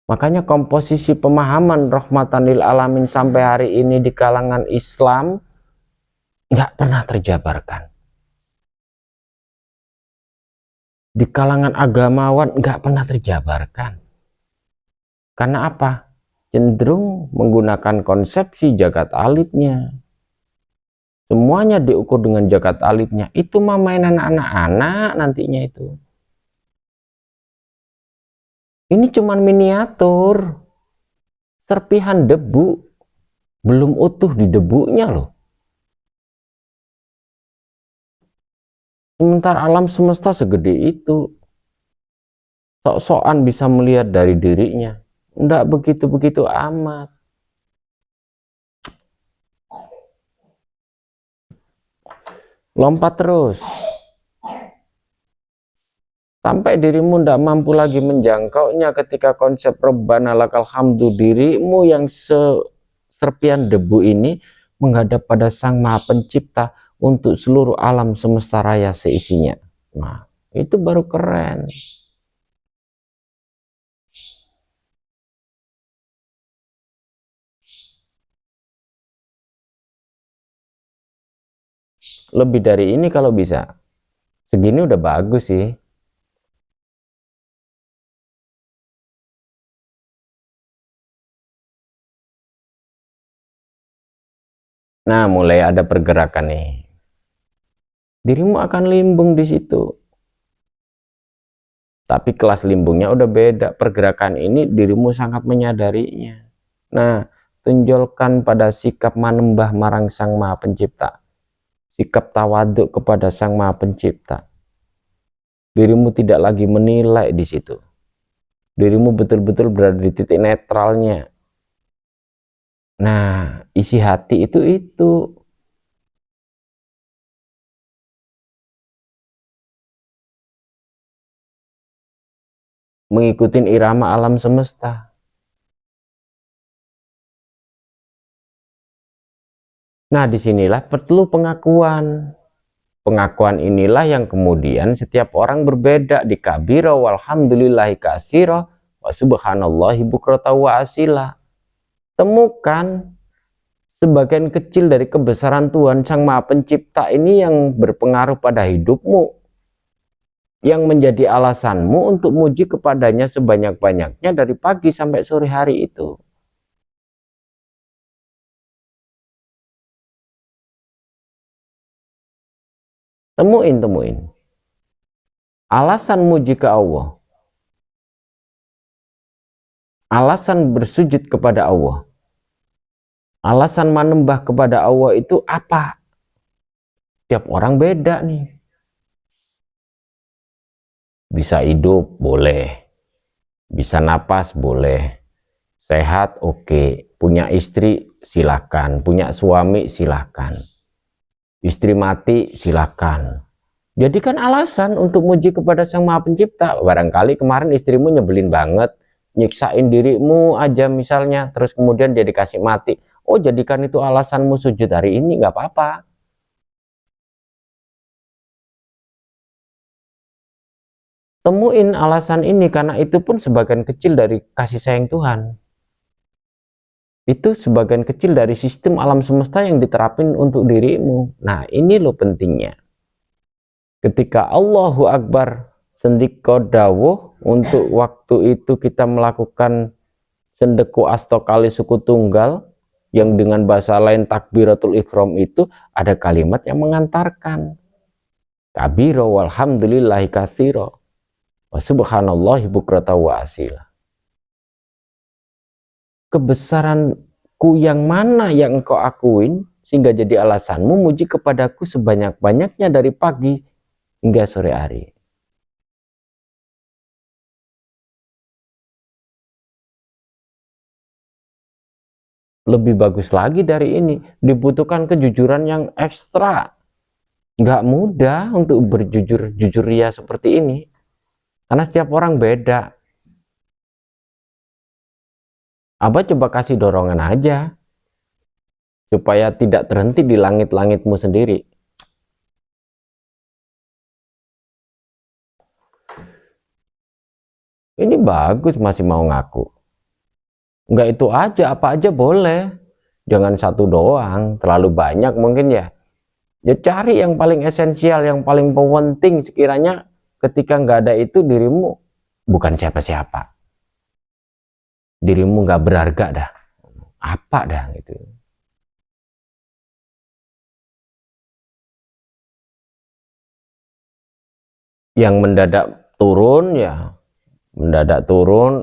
A: Makanya komposisi pemahaman rahmatan lil alamin sampai hari ini di kalangan Islam nggak pernah terjabarkan. Di kalangan agamawan nggak pernah terjabarkan. Karena apa? Cenderung menggunakan konsepsi jagat alitnya. Semuanya diukur dengan jagat alitnya. Itu mah mainan anak-anak nantinya itu. Ini cuman miniatur. Serpihan debu. Belum utuh di debunya loh. Sementara alam semesta segede itu. Sok-sokan bisa melihat dari dirinya. Nggak begitu-begitu amat. Lompat terus. Sampai dirimu tidak mampu lagi menjangkaunya ketika konsep Rabbana lakal hamdu, dirimu yang serpian debu ini menghadap pada Sang Maha Pencipta untuk seluruh alam semesta raya seisinya. Nah, itu baru keren. Lebih dari ini kalau bisa. Segini udah bagus sih. Nah, mulai ada pergerakan nih. Dirimu akan limbung di situ. Tapi kelas limbungnya udah beda. Pergerakan ini dirimu sangat menyadarinya. Nah, tunjulkan pada sikap manembah marang Sang Maha Pencipta. Sikap tawaduk kepada Sang Maha Pencipta. Dirimu tidak lagi menilai di situ. Dirimu betul-betul berada di titik netralnya. Nah, isi hati itu. Mengikuti irama alam semesta. Nah, disinilah perlu pengakuan. Pengakuan inilah yang kemudian setiap orang berbeda di kabira walhamdulillahi katsira wa subhanallahi bukrata wa asila. Temukan sebagian kecil dari kebesaran Tuhan Sang Maha Pencipta ini yang berpengaruh pada hidupmu, yang menjadi alasanmu untuk muji kepadanya sebanyak-banyaknya dari pagi sampai sore hari itu. Temuin alasan muji ke Allah, alasan bersujud kepada Allah, alasan menembah kepada Allah itu apa? Tiap orang beda nih. Bisa hidup boleh, bisa napas boleh, sehat oke, punya istri silakan, punya suami silakan, istri mati silakan. Jadikan alasan untuk muji kepada Sang Maha Pencipta. Barangkali kemarin istrimu nyebelin banget, nyiksain dirimu aja misalnya, terus kemudian dia dikasih mati. Oh, jadikan itu alasanmu sujud hari ini, nggak apa-apa. Temuin alasan ini, karena itu pun sebagian kecil dari kasih sayang Tuhan. Itu sebagian kecil dari sistem alam semesta yang diterapin untuk dirimu. Nah, ini loh pentingnya. Ketika Allahu Akbar sendika dawuh, untuk waktu itu kita melakukan sendeku astokali suku tunggal, yang dengan bahasa lain takbiratul ihram, itu ada kalimat yang mengantarkan kabiro walhamdulillahi katsira wa subhanallahi bukrata wa asila. Kebesaranku yang mana yang engkau akuin sehingga jadi alasanmu muji kepadaku sebanyak-banyaknya dari pagi hingga sore hari. Lebih bagus lagi dari ini, dibutuhkan kejujuran yang ekstra. Nggak mudah untuk berjujur ria seperti ini, karena setiap orang beda. Abah coba kasih dorongan aja, supaya tidak terhenti di langit-langitmu sendiri. Ini bagus masih mau ngaku. Nggak itu aja, apa aja boleh. Jangan satu doang, terlalu banyak mungkin ya. Ya cari yang paling esensial, yang paling penting sekiranya ketika nggak ada itu dirimu bukan siapa-siapa. Dirimu nggak berharga dah. Apa dah gitu. Yang mendadak turun,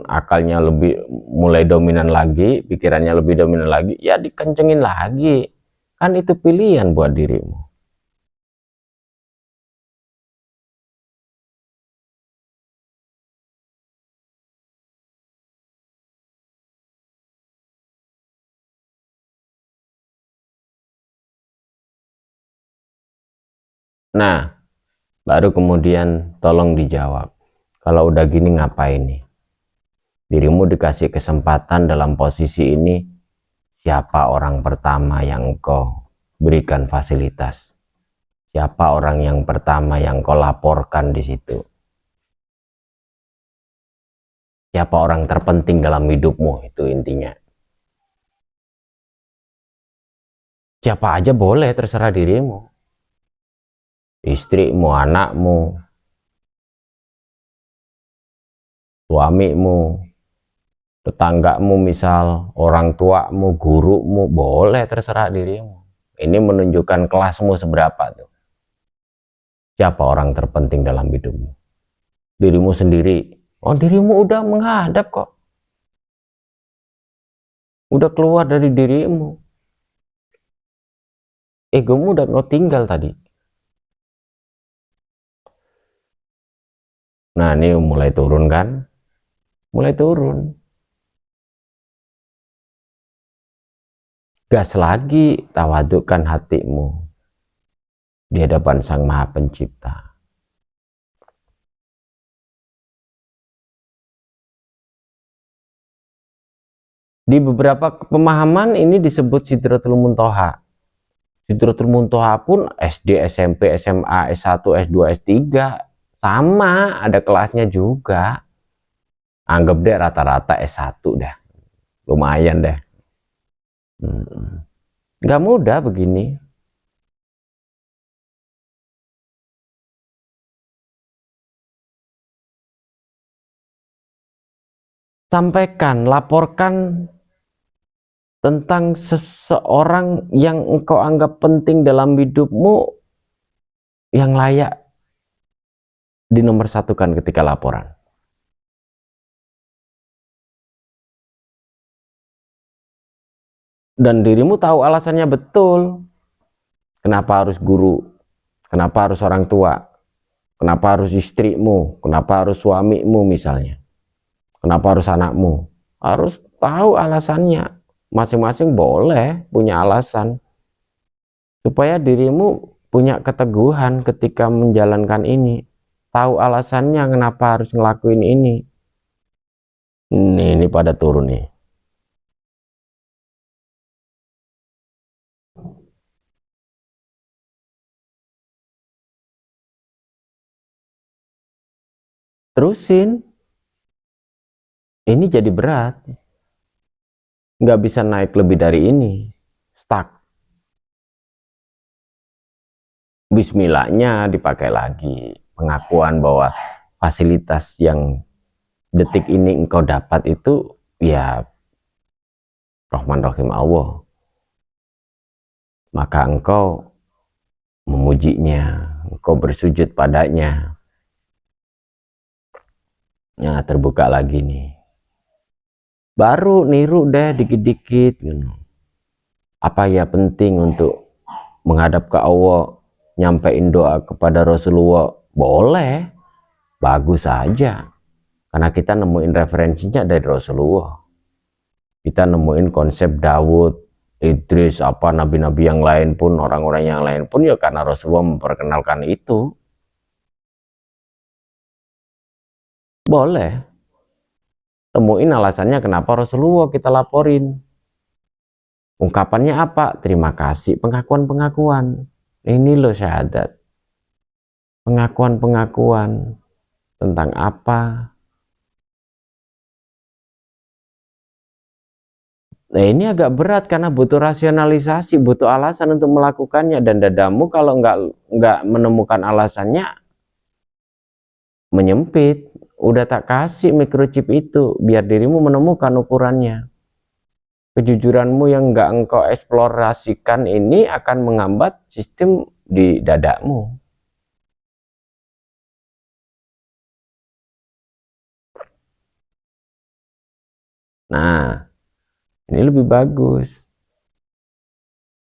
A: akalnya lebih mulai dominan lagi, pikirannya lebih dominan lagi, ya dikencengin lagi. Kan itu pilihan buat dirimu. Nah, baru kemudian tolong dijawab. Kalau udah gini ngapain nih? Dirimu dikasih kesempatan dalam posisi ini, siapa orang pertama yang kau berikan fasilitas? Siapa orang yang pertama yang kau laporkan di situ? Siapa orang terpenting dalam hidupmu? Itu intinya. Siapa aja boleh, terserah dirimu. Istrimu, anakmu, suamimu, tetanggamu misal, orang tuamu, gurumu, boleh, terserah dirimu. Ini menunjukkan kelasmu seberapa tuh. Siapa orang terpenting dalam hidupmu? Dirimu sendiri. Oh, dirimu udah menghadap kok. Udah keluar dari dirimu. Egomu udah kau tinggal tadi. Nah, ini mulai turun kan? Mulai turun. Gas lagi, tawadukkan hatimu di hadapan Sang Maha Pencipta. Di beberapa pemahaman ini disebut Sidratul Muntaha.
B: Sidratul Muntaha pun SD, SMP, SMA, S1, S2, S3 sama, ada kelasnya juga. Anggap deh rata-rata S1 dah, lumayan deh. Nggak mudah begini. Sampaikan, laporkan tentang seseorang yang engkau anggap penting dalam hidupmu, yang layak dinomorsatukan ketika laporan. Dan dirimu tahu alasannya betul. Kenapa harus guru? Kenapa harus orang tua? Kenapa harus istrimu? Kenapa harus suamimu misalnya? Kenapa harus anakmu? Harus tahu alasannya. Masing-masing boleh punya alasan. Supaya dirimu punya keteguhan ketika menjalankan ini. Tahu alasannya kenapa harus ngelakuin ini. Ini pada turun nih. Terusin. Ini jadi berat. Nggak bisa naik lebih dari ini. Stuck. Bismillahnya dipakai lagi. Pengakuan bahwa fasilitas yang detik ini engkau dapat itu ya Rahman Rahim Allah. Maka engkau memujinya, engkau bersujud padanya. Nah, terbuka lagi nih. Baru niru deh dikit-dikit gitu. Apa ya penting untuk menghadap ke Allah, nyampein doa kepada Rasulullah? Boleh, bagus saja. Karena kita nemuin referensinya dari Rasulullah. Kita nemuin konsep Daud, Idris, apa nabi-nabi yang lain pun, orang-orang yang lain pun ya karena Rasulullah memperkenalkan itu. Boleh. Temuin alasannya kenapa Rasulullah kita laporin. Ungkapannya apa? Terima kasih, pengakuan-pengakuan. Ini loh syahadat. Pengakuan-pengakuan tentang apa? Nah, ini agak berat karena butuh rasionalisasi, butuh alasan untuk melakukannya, dan dadamu kalau nggak menemukan alasannya menyempit. Udah tak kasih microchip itu biar dirimu menemukan ukurannya. Kejujuranmu yang nggak engkau eksplorasikan ini akan menghambat sistem di dadamu. Nah, ini lebih bagus.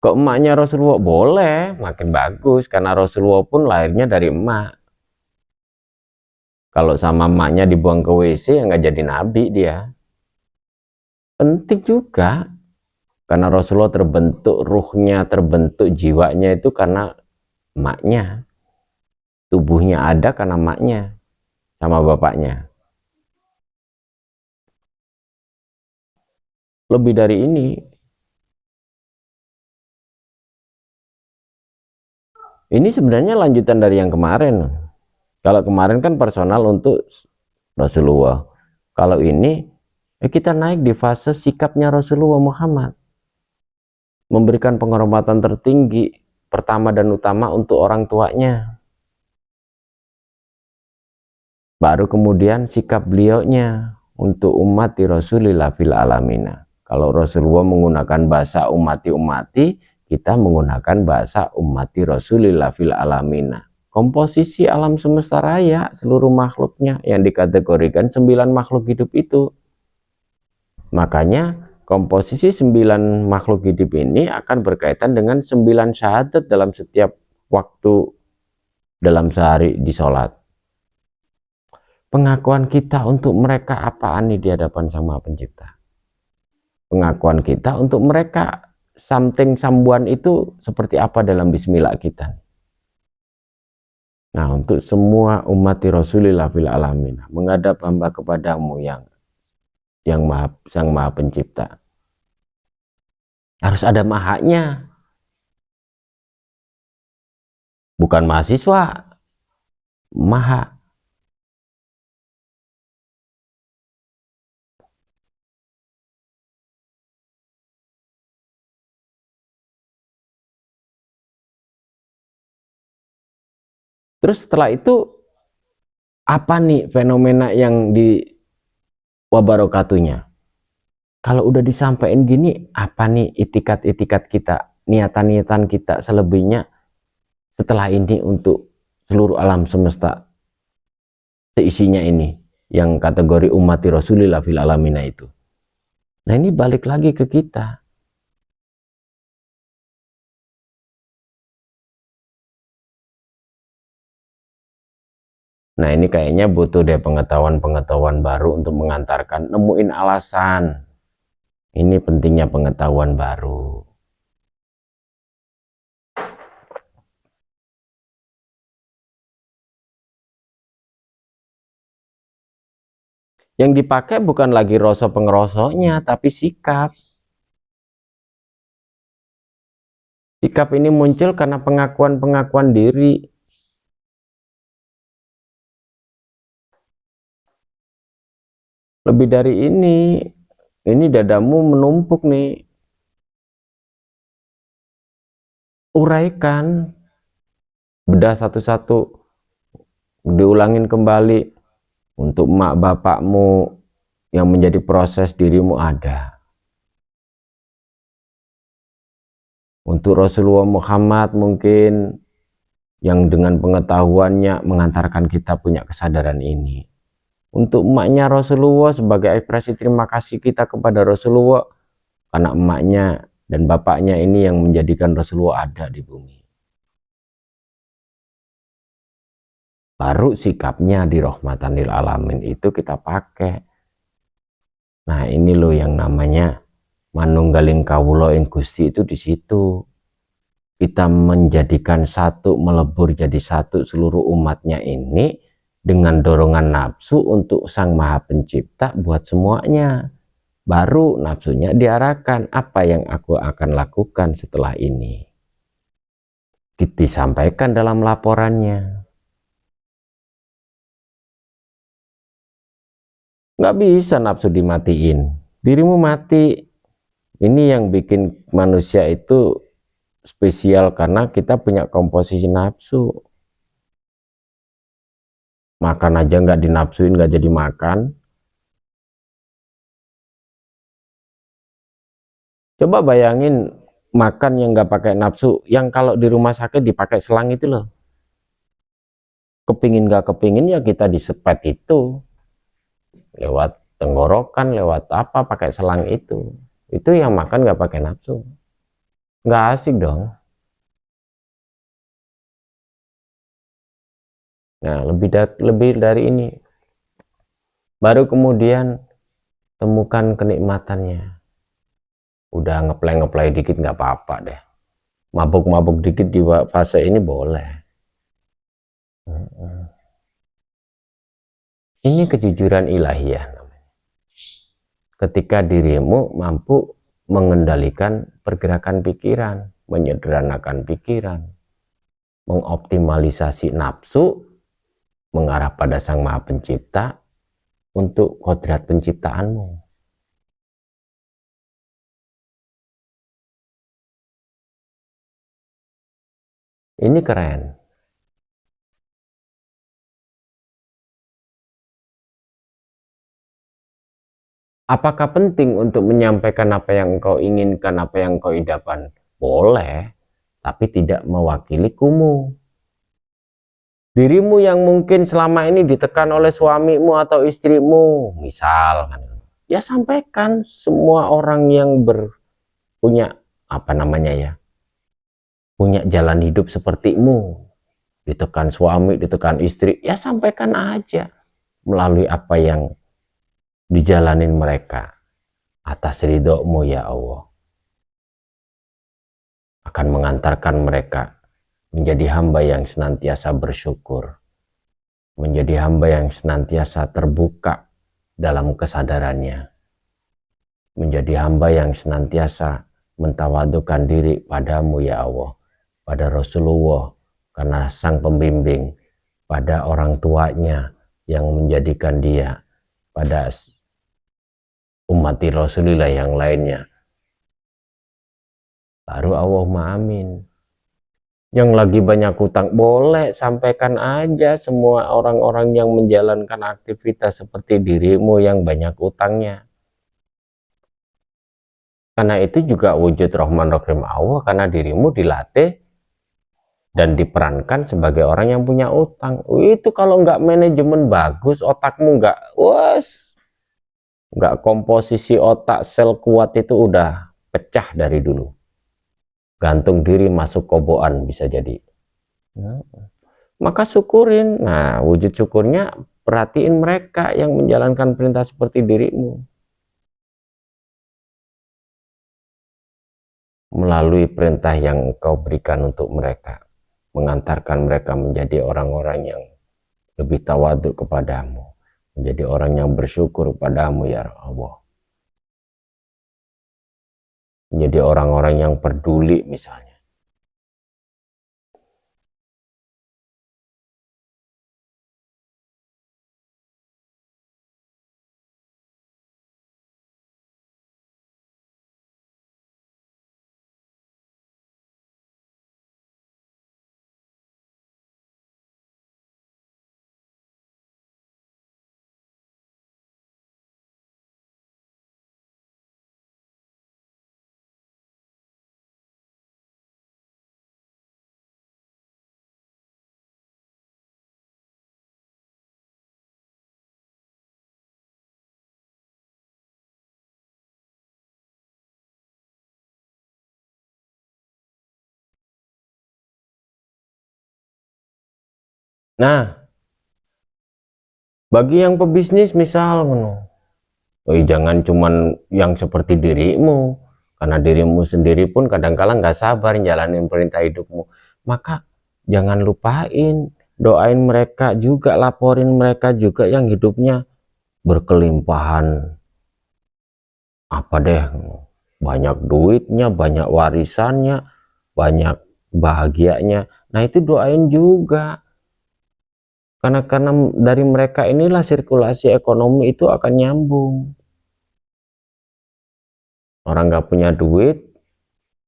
B: Kok emaknya Rasulullah? Boleh, makin bagus karena Rasulullah pun lahirnya dari emak. Kalau sama emaknya dibuang ke WC ya nggak jadi nabi dia. Penting juga karena Rasulullah terbentuk ruhnya, terbentuk jiwanya itu karena emaknya. Tubuhnya ada karena emaknya sama bapaknya. Lebih dari ini. Ini sebenarnya lanjutan dari yang kemarin. Kalau kemarin kan personal untuk Rasulullah. Kalau ini kita naik di fase sikapnya Rasulullah Muhammad. Memberikan penghormatan tertinggi pertama dan utama untuk orang tuanya. Baru kemudian sikap beliaunya untuk umati Rasulillah fil alamina. Kalau Rasulullah menggunakan bahasa umati-umati, kita menggunakan bahasa umati Rasulillah fil alamina. Komposisi alam semesta raya, seluruh makhluknya yang dikategorikan 9 makhluk hidup itu. Makanya komposisi 9 makhluk hidup ini akan berkaitan dengan 9 syahadat dalam setiap waktu dalam sehari di sholat. Pengakuan kita untuk mereka apaan nih di hadapan Sang Maha Pencipta? Pengakuan kita untuk mereka something sambuan itu seperti apa dalam bismillah kita? Nah, untuk semua umat Rasulillah fil alamin, menghadap hamba kepadamu yang Sang Maha Pencipta. Harus ada mahanya. bukan mahasiswa, maha. Terus setelah itu apa nih fenomena yang di wabarakatuhnya? Kalau udah disampaikan gini, apa nih itikat-itikat kita, niatan-niatan kita selebihnya setelah ini untuk seluruh alam semesta seisinya ini, yang kategori ummati Rasulillah fil alamina itu. Nah ini balik lagi ke kita. Nah ini kayaknya butuh deh pengetahuan-pengetahuan baru untuk mengantarkan, nemuin alasan. Ini pentingnya pengetahuan baru. Yang dipakai bukan lagi rasa pengerosoknya, tapi sikap. Sikap ini muncul karena pengakuan-pengakuan diri. Lebih dari ini dadamu menumpuk nih. Uraikan, bedah satu-satu, diulangin kembali. Untuk mak bapakmu yang menjadi proses dirimu ada. Untuk Rasulullah Muhammad mungkin yang dengan pengetahuannya mengantarkan kita punya kesadaran ini. Untuk emaknya Rasulullah sebagai ekspresi terima kasih kita kepada Rasulullah karena emaknya dan bapaknya ini yang menjadikan Rasulullah ada di bumi. Baru sikapnya di rahmatan lil alamin itu kita pakai. Nah ini loh yang namanya manunggaling kawula ing Gusti itu di situ. Kita menjadikan satu, melebur jadi satu seluruh umatnya ini dengan dorongan nafsu untuk Sang Maha Pencipta buat semuanya. Baru nafsunya diarahkan apa yang aku akan lakukan setelah ini. Disampaikan dalam laporannya. Nggak bisa nafsu dimatiin. Dirimu mati. Ini yang bikin manusia itu spesial karena kita punya komposisi nafsu. Makan aja nggak dinafsuin, nggak jadi makan. Coba bayangin makan yang nggak pakai nafsu, yang kalau di rumah sakit dipakai selang itu loh. Kepingin nggak kepingin ya kita disepet itu. Lewat tenggorokan, lewat apa, pakai selang itu. Itu yang makan nggak pakai nafsu. Nggak asik dong. Nah, lebih dari ini. Baru kemudian temukan kenikmatannya. Udah ngeplay dikit nggak apa-apa deh. Mabuk-mabuk dikit di fase ini boleh. Ini kejujuran ilahiyah namanya. Ketika dirimu mampu mengendalikan pergerakan pikiran, menyederhanakan pikiran, mengoptimalisasi nafsu, mengarah pada Sang Maha Pencipta untuk kodrat penciptaanmu. Ini keren. Apakah penting untuk menyampaikan apa yang engkau inginkan, apa yang engkau idamkan? Boleh, tapi tidak mewakili kumu. Dirimu yang mungkin selama ini ditekan oleh suamimu atau istrimu, misal, ya sampaikan semua orang yang punya apa namanya ya, punya jalan hidup sepertimu, ditekan suami, ditekan istri, ya sampaikan aja melalui apa yang dijalanin mereka atas ridhomu ya Allah, akan mengantarkan mereka menjadi hamba yang senantiasa bersyukur, menjadi hamba yang senantiasa terbuka dalam kesadarannya, menjadi hamba yang senantiasa mentawadukan diri padamu ya Allah, pada Rasulullah,
A: karena sang pembimbing, pada orang tuanya yang menjadikan dia, pada umat Rasulullah yang lainnya, baru Allahumma amin. Yang lagi banyak hutang, boleh sampaikan aja semua orang-orang yang menjalankan aktivitas seperti dirimu yang banyak hutangnya. Karena itu juga wujud Rahman Rahim Allah, karena dirimu dilatih dan diperankan sebagai orang yang punya utang. Itu kalau nggak manajemen bagus, otakmu nggak komposisi otak sel kuat, itu udah pecah dari dulu. Gantung diri masuk koboan bisa jadi. Nah, maka syukurin. Nah, wujud syukurnya perhatiin mereka yang menjalankan perintah seperti dirimu. Melalui perintah yang engkau berikan untuk mereka, mengantarkan mereka menjadi orang-orang yang lebih tawaduk kepadamu, menjadi orang yang bersyukur kepadamu ya Allah, menjadi orang-orang yang peduli misalnya. Nah, bagi yang pebisnis misal, jangan cuman yang seperti dirimu, karena dirimu sendiri pun kadang-kala nggak sabar jalanin perintah hidupmu. Maka jangan lupain, doain mereka juga, laporin mereka juga yang hidupnya berkelimpahan, apa deh, banyak duitnya, banyak warisannya, banyak bahagianya. Nah itu doain juga, karena dari mereka inilah sirkulasi ekonomi itu akan nyambung. Orang nggak punya duit,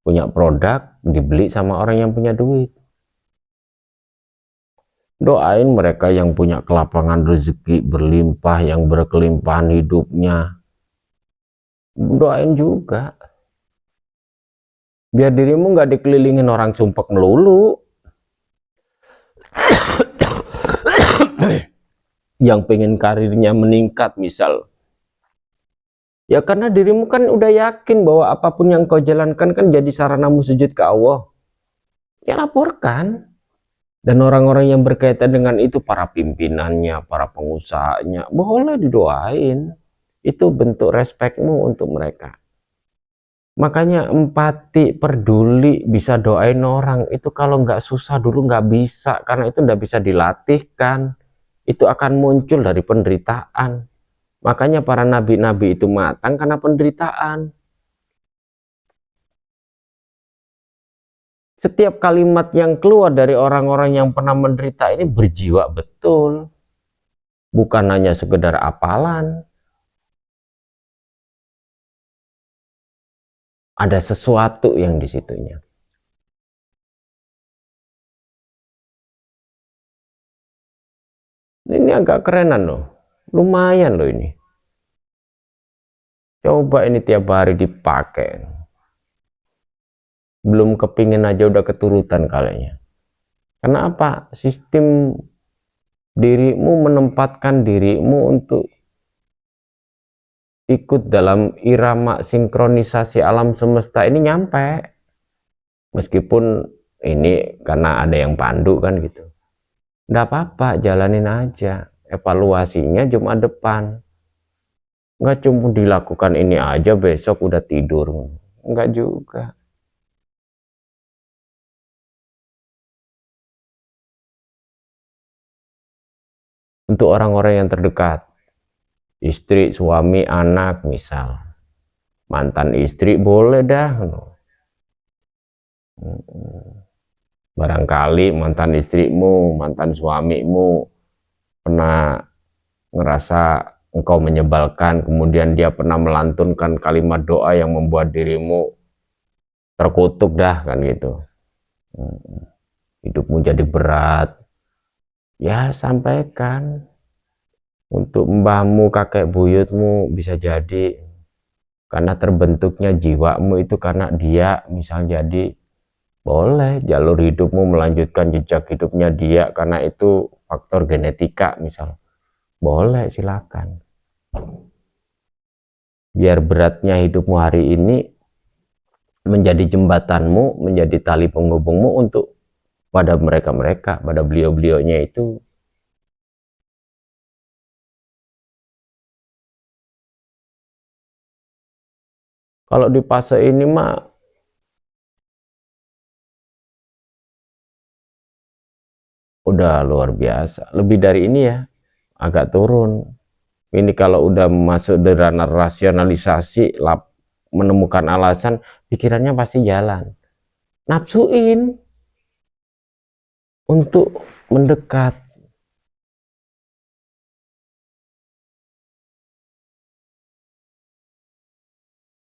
A: punya produk, dibeli sama orang yang punya duit. Doain mereka yang punya kelapangan rezeki berlimpah, yang berkelimpahan hidupnya. Doain juga. Biar dirimu nggak dikelilingin orang sumpek melulu. Yang pengen karirnya meningkat misal. Ya karena dirimu kan udah yakin bahwa apapun yang kau jalankan kan jadi saranamu sujud ke Allah. Ya laporkan. Dan orang-orang yang berkaitan dengan itu, para pimpinannya, para pengusahanya, boleh didoain. Itu bentuk respekmu untuk mereka. Makanya empati, peduli, bisa doain orang. Itu kalau nggak susah dulu nggak bisa. Karena itu nggak bisa dilatihkan. Itu akan muncul dari penderitaan. Makanya para nabi-nabi itu matang karena penderitaan. Setiap kalimat yang keluar dari orang-orang yang pernah menderita ini berjiwa betul. Bukan hanya sekedar hafalan. Ada sesuatu yang di situnya. Ini agak kerenan loh. Lumayan loh ini. Coba ini tiap hari dipakai. Belum kepingin aja udah keturutan kalinya. Karena apa? Sistem dirimu menempatkan dirimu untuk ikut dalam irama sinkronisasi alam semesta ini nyampe. Meskipun ini karena ada yang pandu kan gitu. Nggak apa-apa, jalanin aja. Evaluasinya Jumat depan. Nggak cuma dilakukan ini aja besok udah tidur. Nggak juga. Untuk orang-orang yang terdekat, istri, suami, anak misal, mantan istri boleh dah. Barangkali mantan istrimu, mantan suamimu pernah ngerasa engkau menyebalkan, kemudian dia pernah melantunkan kalimat doa yang membuat dirimu terkutuk dah kan gitu. Hidupmu jadi berat. Ya sampaikan. Untuk mbahmu, kakek buyutmu bisa jadi karena terbentuknya jiwamu itu karena dia, misal jadi boleh jalur hidupmu melanjutkan jejak hidupnya dia karena itu faktor genetika misal, boleh silakan. Biar beratnya hidupmu hari ini menjadi jembatanmu, menjadi tali penghubungmu untuk pada mereka-mereka, pada beliau-beliaunya itu. Kalau di fase ini mah udah luar biasa. Lebih dari ini ya, agak turun. Ini kalau udah masuk di ranah rasionalisasi, menemukan alasan, pikirannya pasti jalan. Nafsuin untuk mendekat.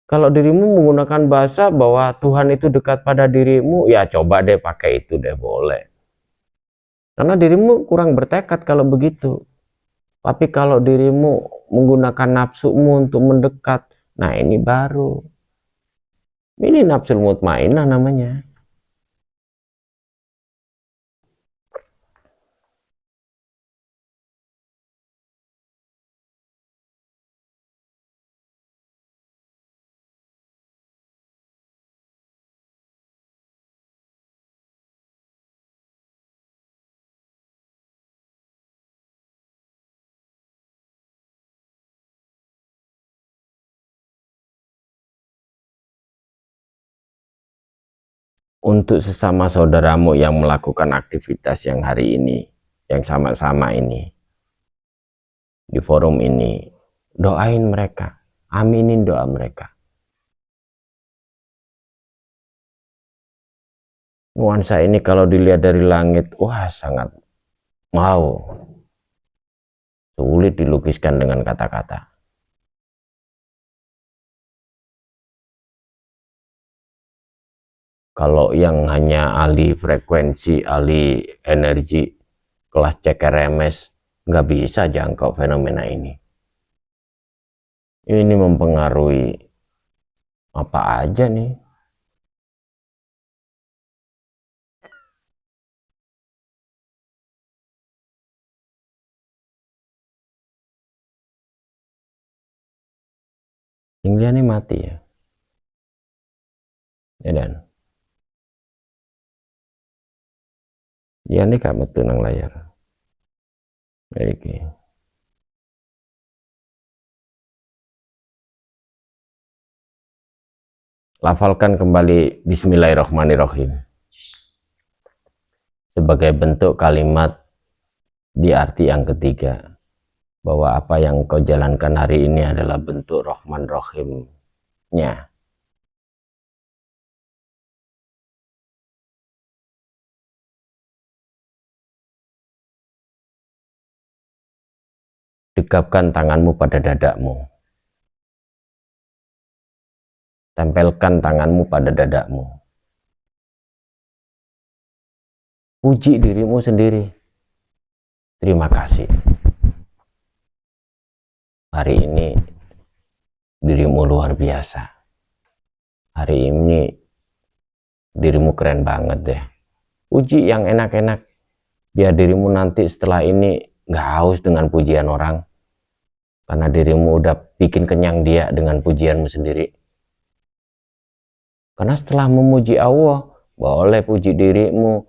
A: Kalau dirimu menggunakan bahasa bahwa Tuhan itu dekat pada dirimu, ya coba deh pakai itu deh, boleh. Karena dirimu kurang bertekad kalau begitu. Tapi kalau dirimu menggunakan nafsumu untuk mendekat, nah ini baru. Ini nafsul mutmainah namanya. Untuk sesama saudaramu yang melakukan aktivitas yang hari ini, yang sama-sama ini, di forum ini, doain mereka, aminin doa mereka. Nuansa ini kalau dilihat dari langit, wah sangat sulit dilukiskan dengan kata-kata. Kalau yang hanya ahli frekuensi, ahli energi, kelas CKRMS, nggak bisa jangkau fenomena ini. Ini mempengaruhi apa aja nih. Yang liane mati ya. Ya dan. Liane gak metu nang layar. Iki. Lafalkan kembali Bismillahirrahmanirrahim sebagai bentuk kalimat di arti yang ketiga, bahwa apa yang kau jalankan hari ini adalah bentuk Rahman Rahimnya. Dekapkan tanganmu pada dadamu. Tempelkan tanganmu pada dadamu. Puji dirimu sendiri. Terima kasih. Hari ini dirimu luar biasa. Hari ini dirimu keren banget deh. Puji yang enak-enak. Biar dirimu nanti setelah ini gak haus dengan pujian orang. Karena dirimu udah bikin kenyang dia dengan pujianmu sendiri. Karena setelah memuji Allah, boleh puji dirimu.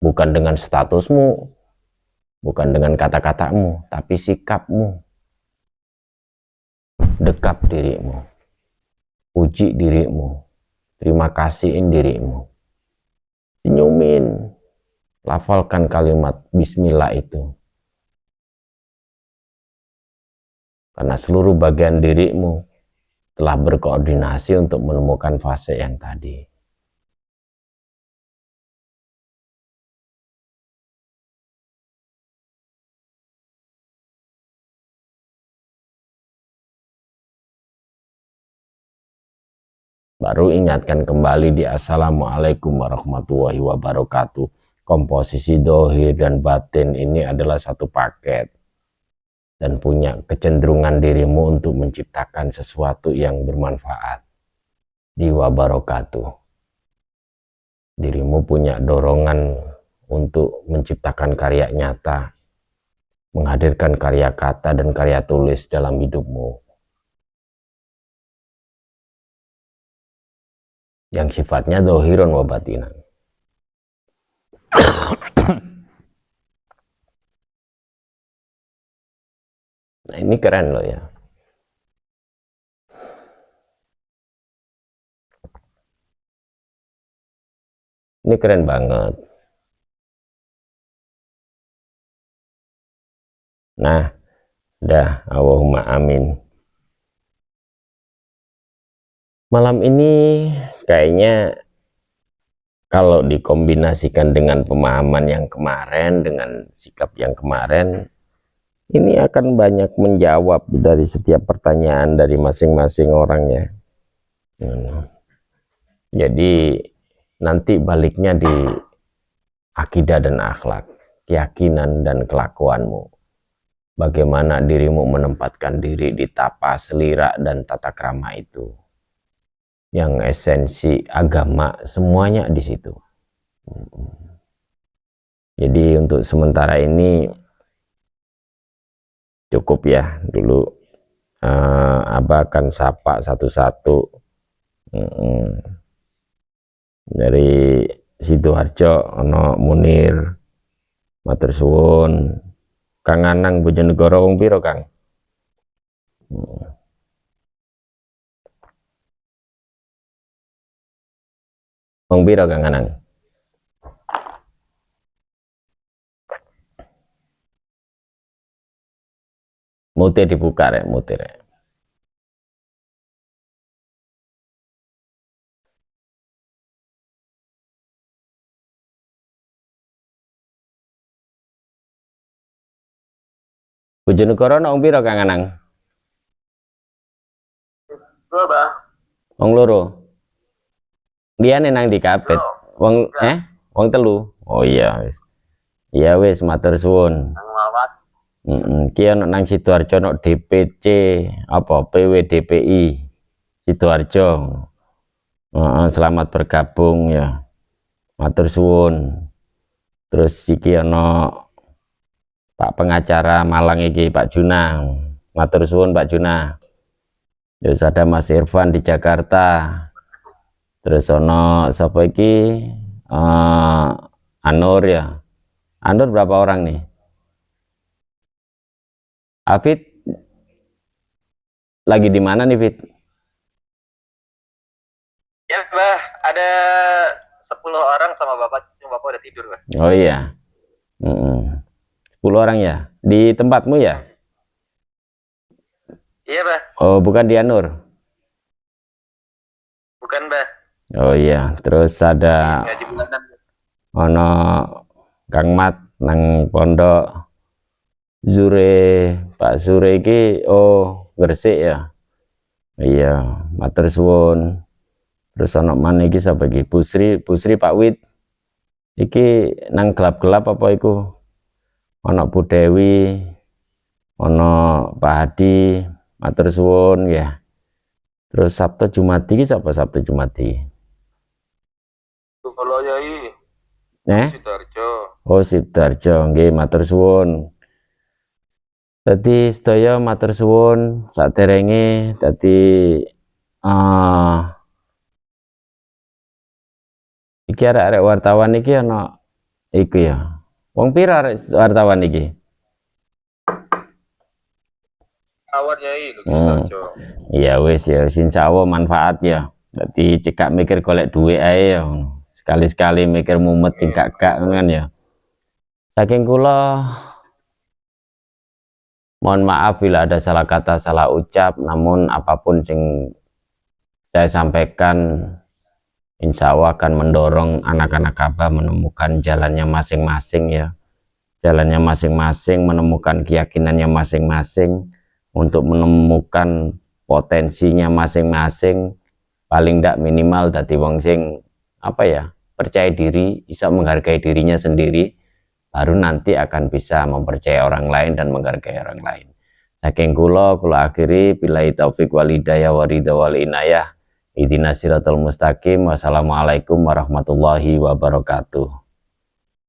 A: Bukan dengan statusmu, bukan dengan kata-katamu, tapi sikapmu. Dekap dirimu. Puji dirimu. Terima kasihin dirimu. Senyumin. Lafalkan kalimat bismillah itu. Karena seluruh bagian dirimu telah berkoordinasi untuk menemukan fase yang tadi. baru ingatkan kembali di Assalamualaikum warahmatullahi wabarakatuh. Komposisi dohir dan batin ini adalah satu paket dan punya kecenderungan dirimu untuk menciptakan sesuatu yang bermanfaat di wabarakatuh. Dirimu punya dorongan untuk menciptakan karya nyata, menghadirkan karya kata dan karya tulis dalam hidupmu yang sifatnya dohiron wa batinan. Nah, ini keren loh ya. Ini keren banget. Nah, dah, Allahumma amin. Malam ini kayaknya kalau dikombinasikan dengan pemahaman yang kemarin, dengan sikap yang kemarin, ini akan banyak menjawab dari setiap pertanyaan dari masing-masing orang ya. Jadi nanti baliknya di akidah dan akhlak, keyakinan dan kelakuanmu. Bagaimana dirimu menempatkan diri di tapa, selira, dan tata krama itu. Yang esensi agama semuanya di situ. Jadi untuk sementara ini cukup ya dulu. Abah akan sapa satu-satu. Dari Sidoarjo ono Munir, matur suwun. Kang Anang Bojonegoro wong piro, Kang? Wong piro, Kang Anang? Mute dibuka rek, mute rek. Bojonegoro ono wong piro, Kang Anang?
C: Coba.
A: Wong loro. Liyane nang di kapet. Wong wong telu. Oh iya wis. Iya wis matur suwun.
C: Nang Mawat.
A: Ki ono nang Sidoarjo ono DPC apa PWDPI Sidoarjo. Selamat bergabung ya. Matur suwun. Terus iki ono Pak pengacara Malang iki Pak Junang. Matur suwun Pak Junang. Terus ada Mas Irfan di Jakarta. Terus ono sapa iki Anur ya. Anur berapa orang nih? Afid lagi di mana nih, Fit?
C: Ya, Bah, ada 10 orang sama Bapak, cuma Bapak udah tidur, Bah.
A: Oh iya. 10 orang ya? Di tempatmu ya?
C: Iya, Bah.
A: Oh, bukan di Anur.
C: Bukan, Bah.
A: Oh iya, terus ada
C: Gaji bulanan.
A: ono Kang Mat nang pondok. Zure, Pak Zure iki Gresik ya. Iya, matur suwun. Terus ono maneh iki sapa iki? Busri Pak Wid. Iki nang gelap-gelap apa iku? Ono Bu Dewi, ono Pak Hadi, matur suwun ya. Terus Sabtu Jumadi iki sapa Sabtu Jumadi?
C: Kalau Yai. Sidoarjo.
A: Oh, Sidoarjo, nggih matur suwun. Dadi sedaya matur suwun saderenge dadi iki arek-arek wartawan iki ana iku ya. Wong pira arek wartawan iki?
C: Awal Yai lho Sidoarjo.
A: Iya wis ya, insyaallah manfaat ya. Dadi cekak mikir golek duit ae ya. Sekali-sekali mikir mumet sing gak kan ya. Saking kula mohon maaf bila ada salah kata, salah ucap, namun apapun yang saya sampaikan insya Allah akan mendorong anak-anak Abah menemukan jalannya masing-masing ya. Jalannya masing-masing, menemukan keyakinannya masing-masing, untuk menemukan potensinya masing-masing, paling ndak minimal dadi wong sing apa ya, percaya diri, bisa menghargai dirinya sendiri, baru nanti akan bisa mempercayai orang lain dan menghargai orang lain. Saking kula akhiri, billahi taufik wal hidayah wa ridha wal inayah. Ihdinas siratal mustaqim. Wassalamualaikum warahmatullahi wabarakatuh.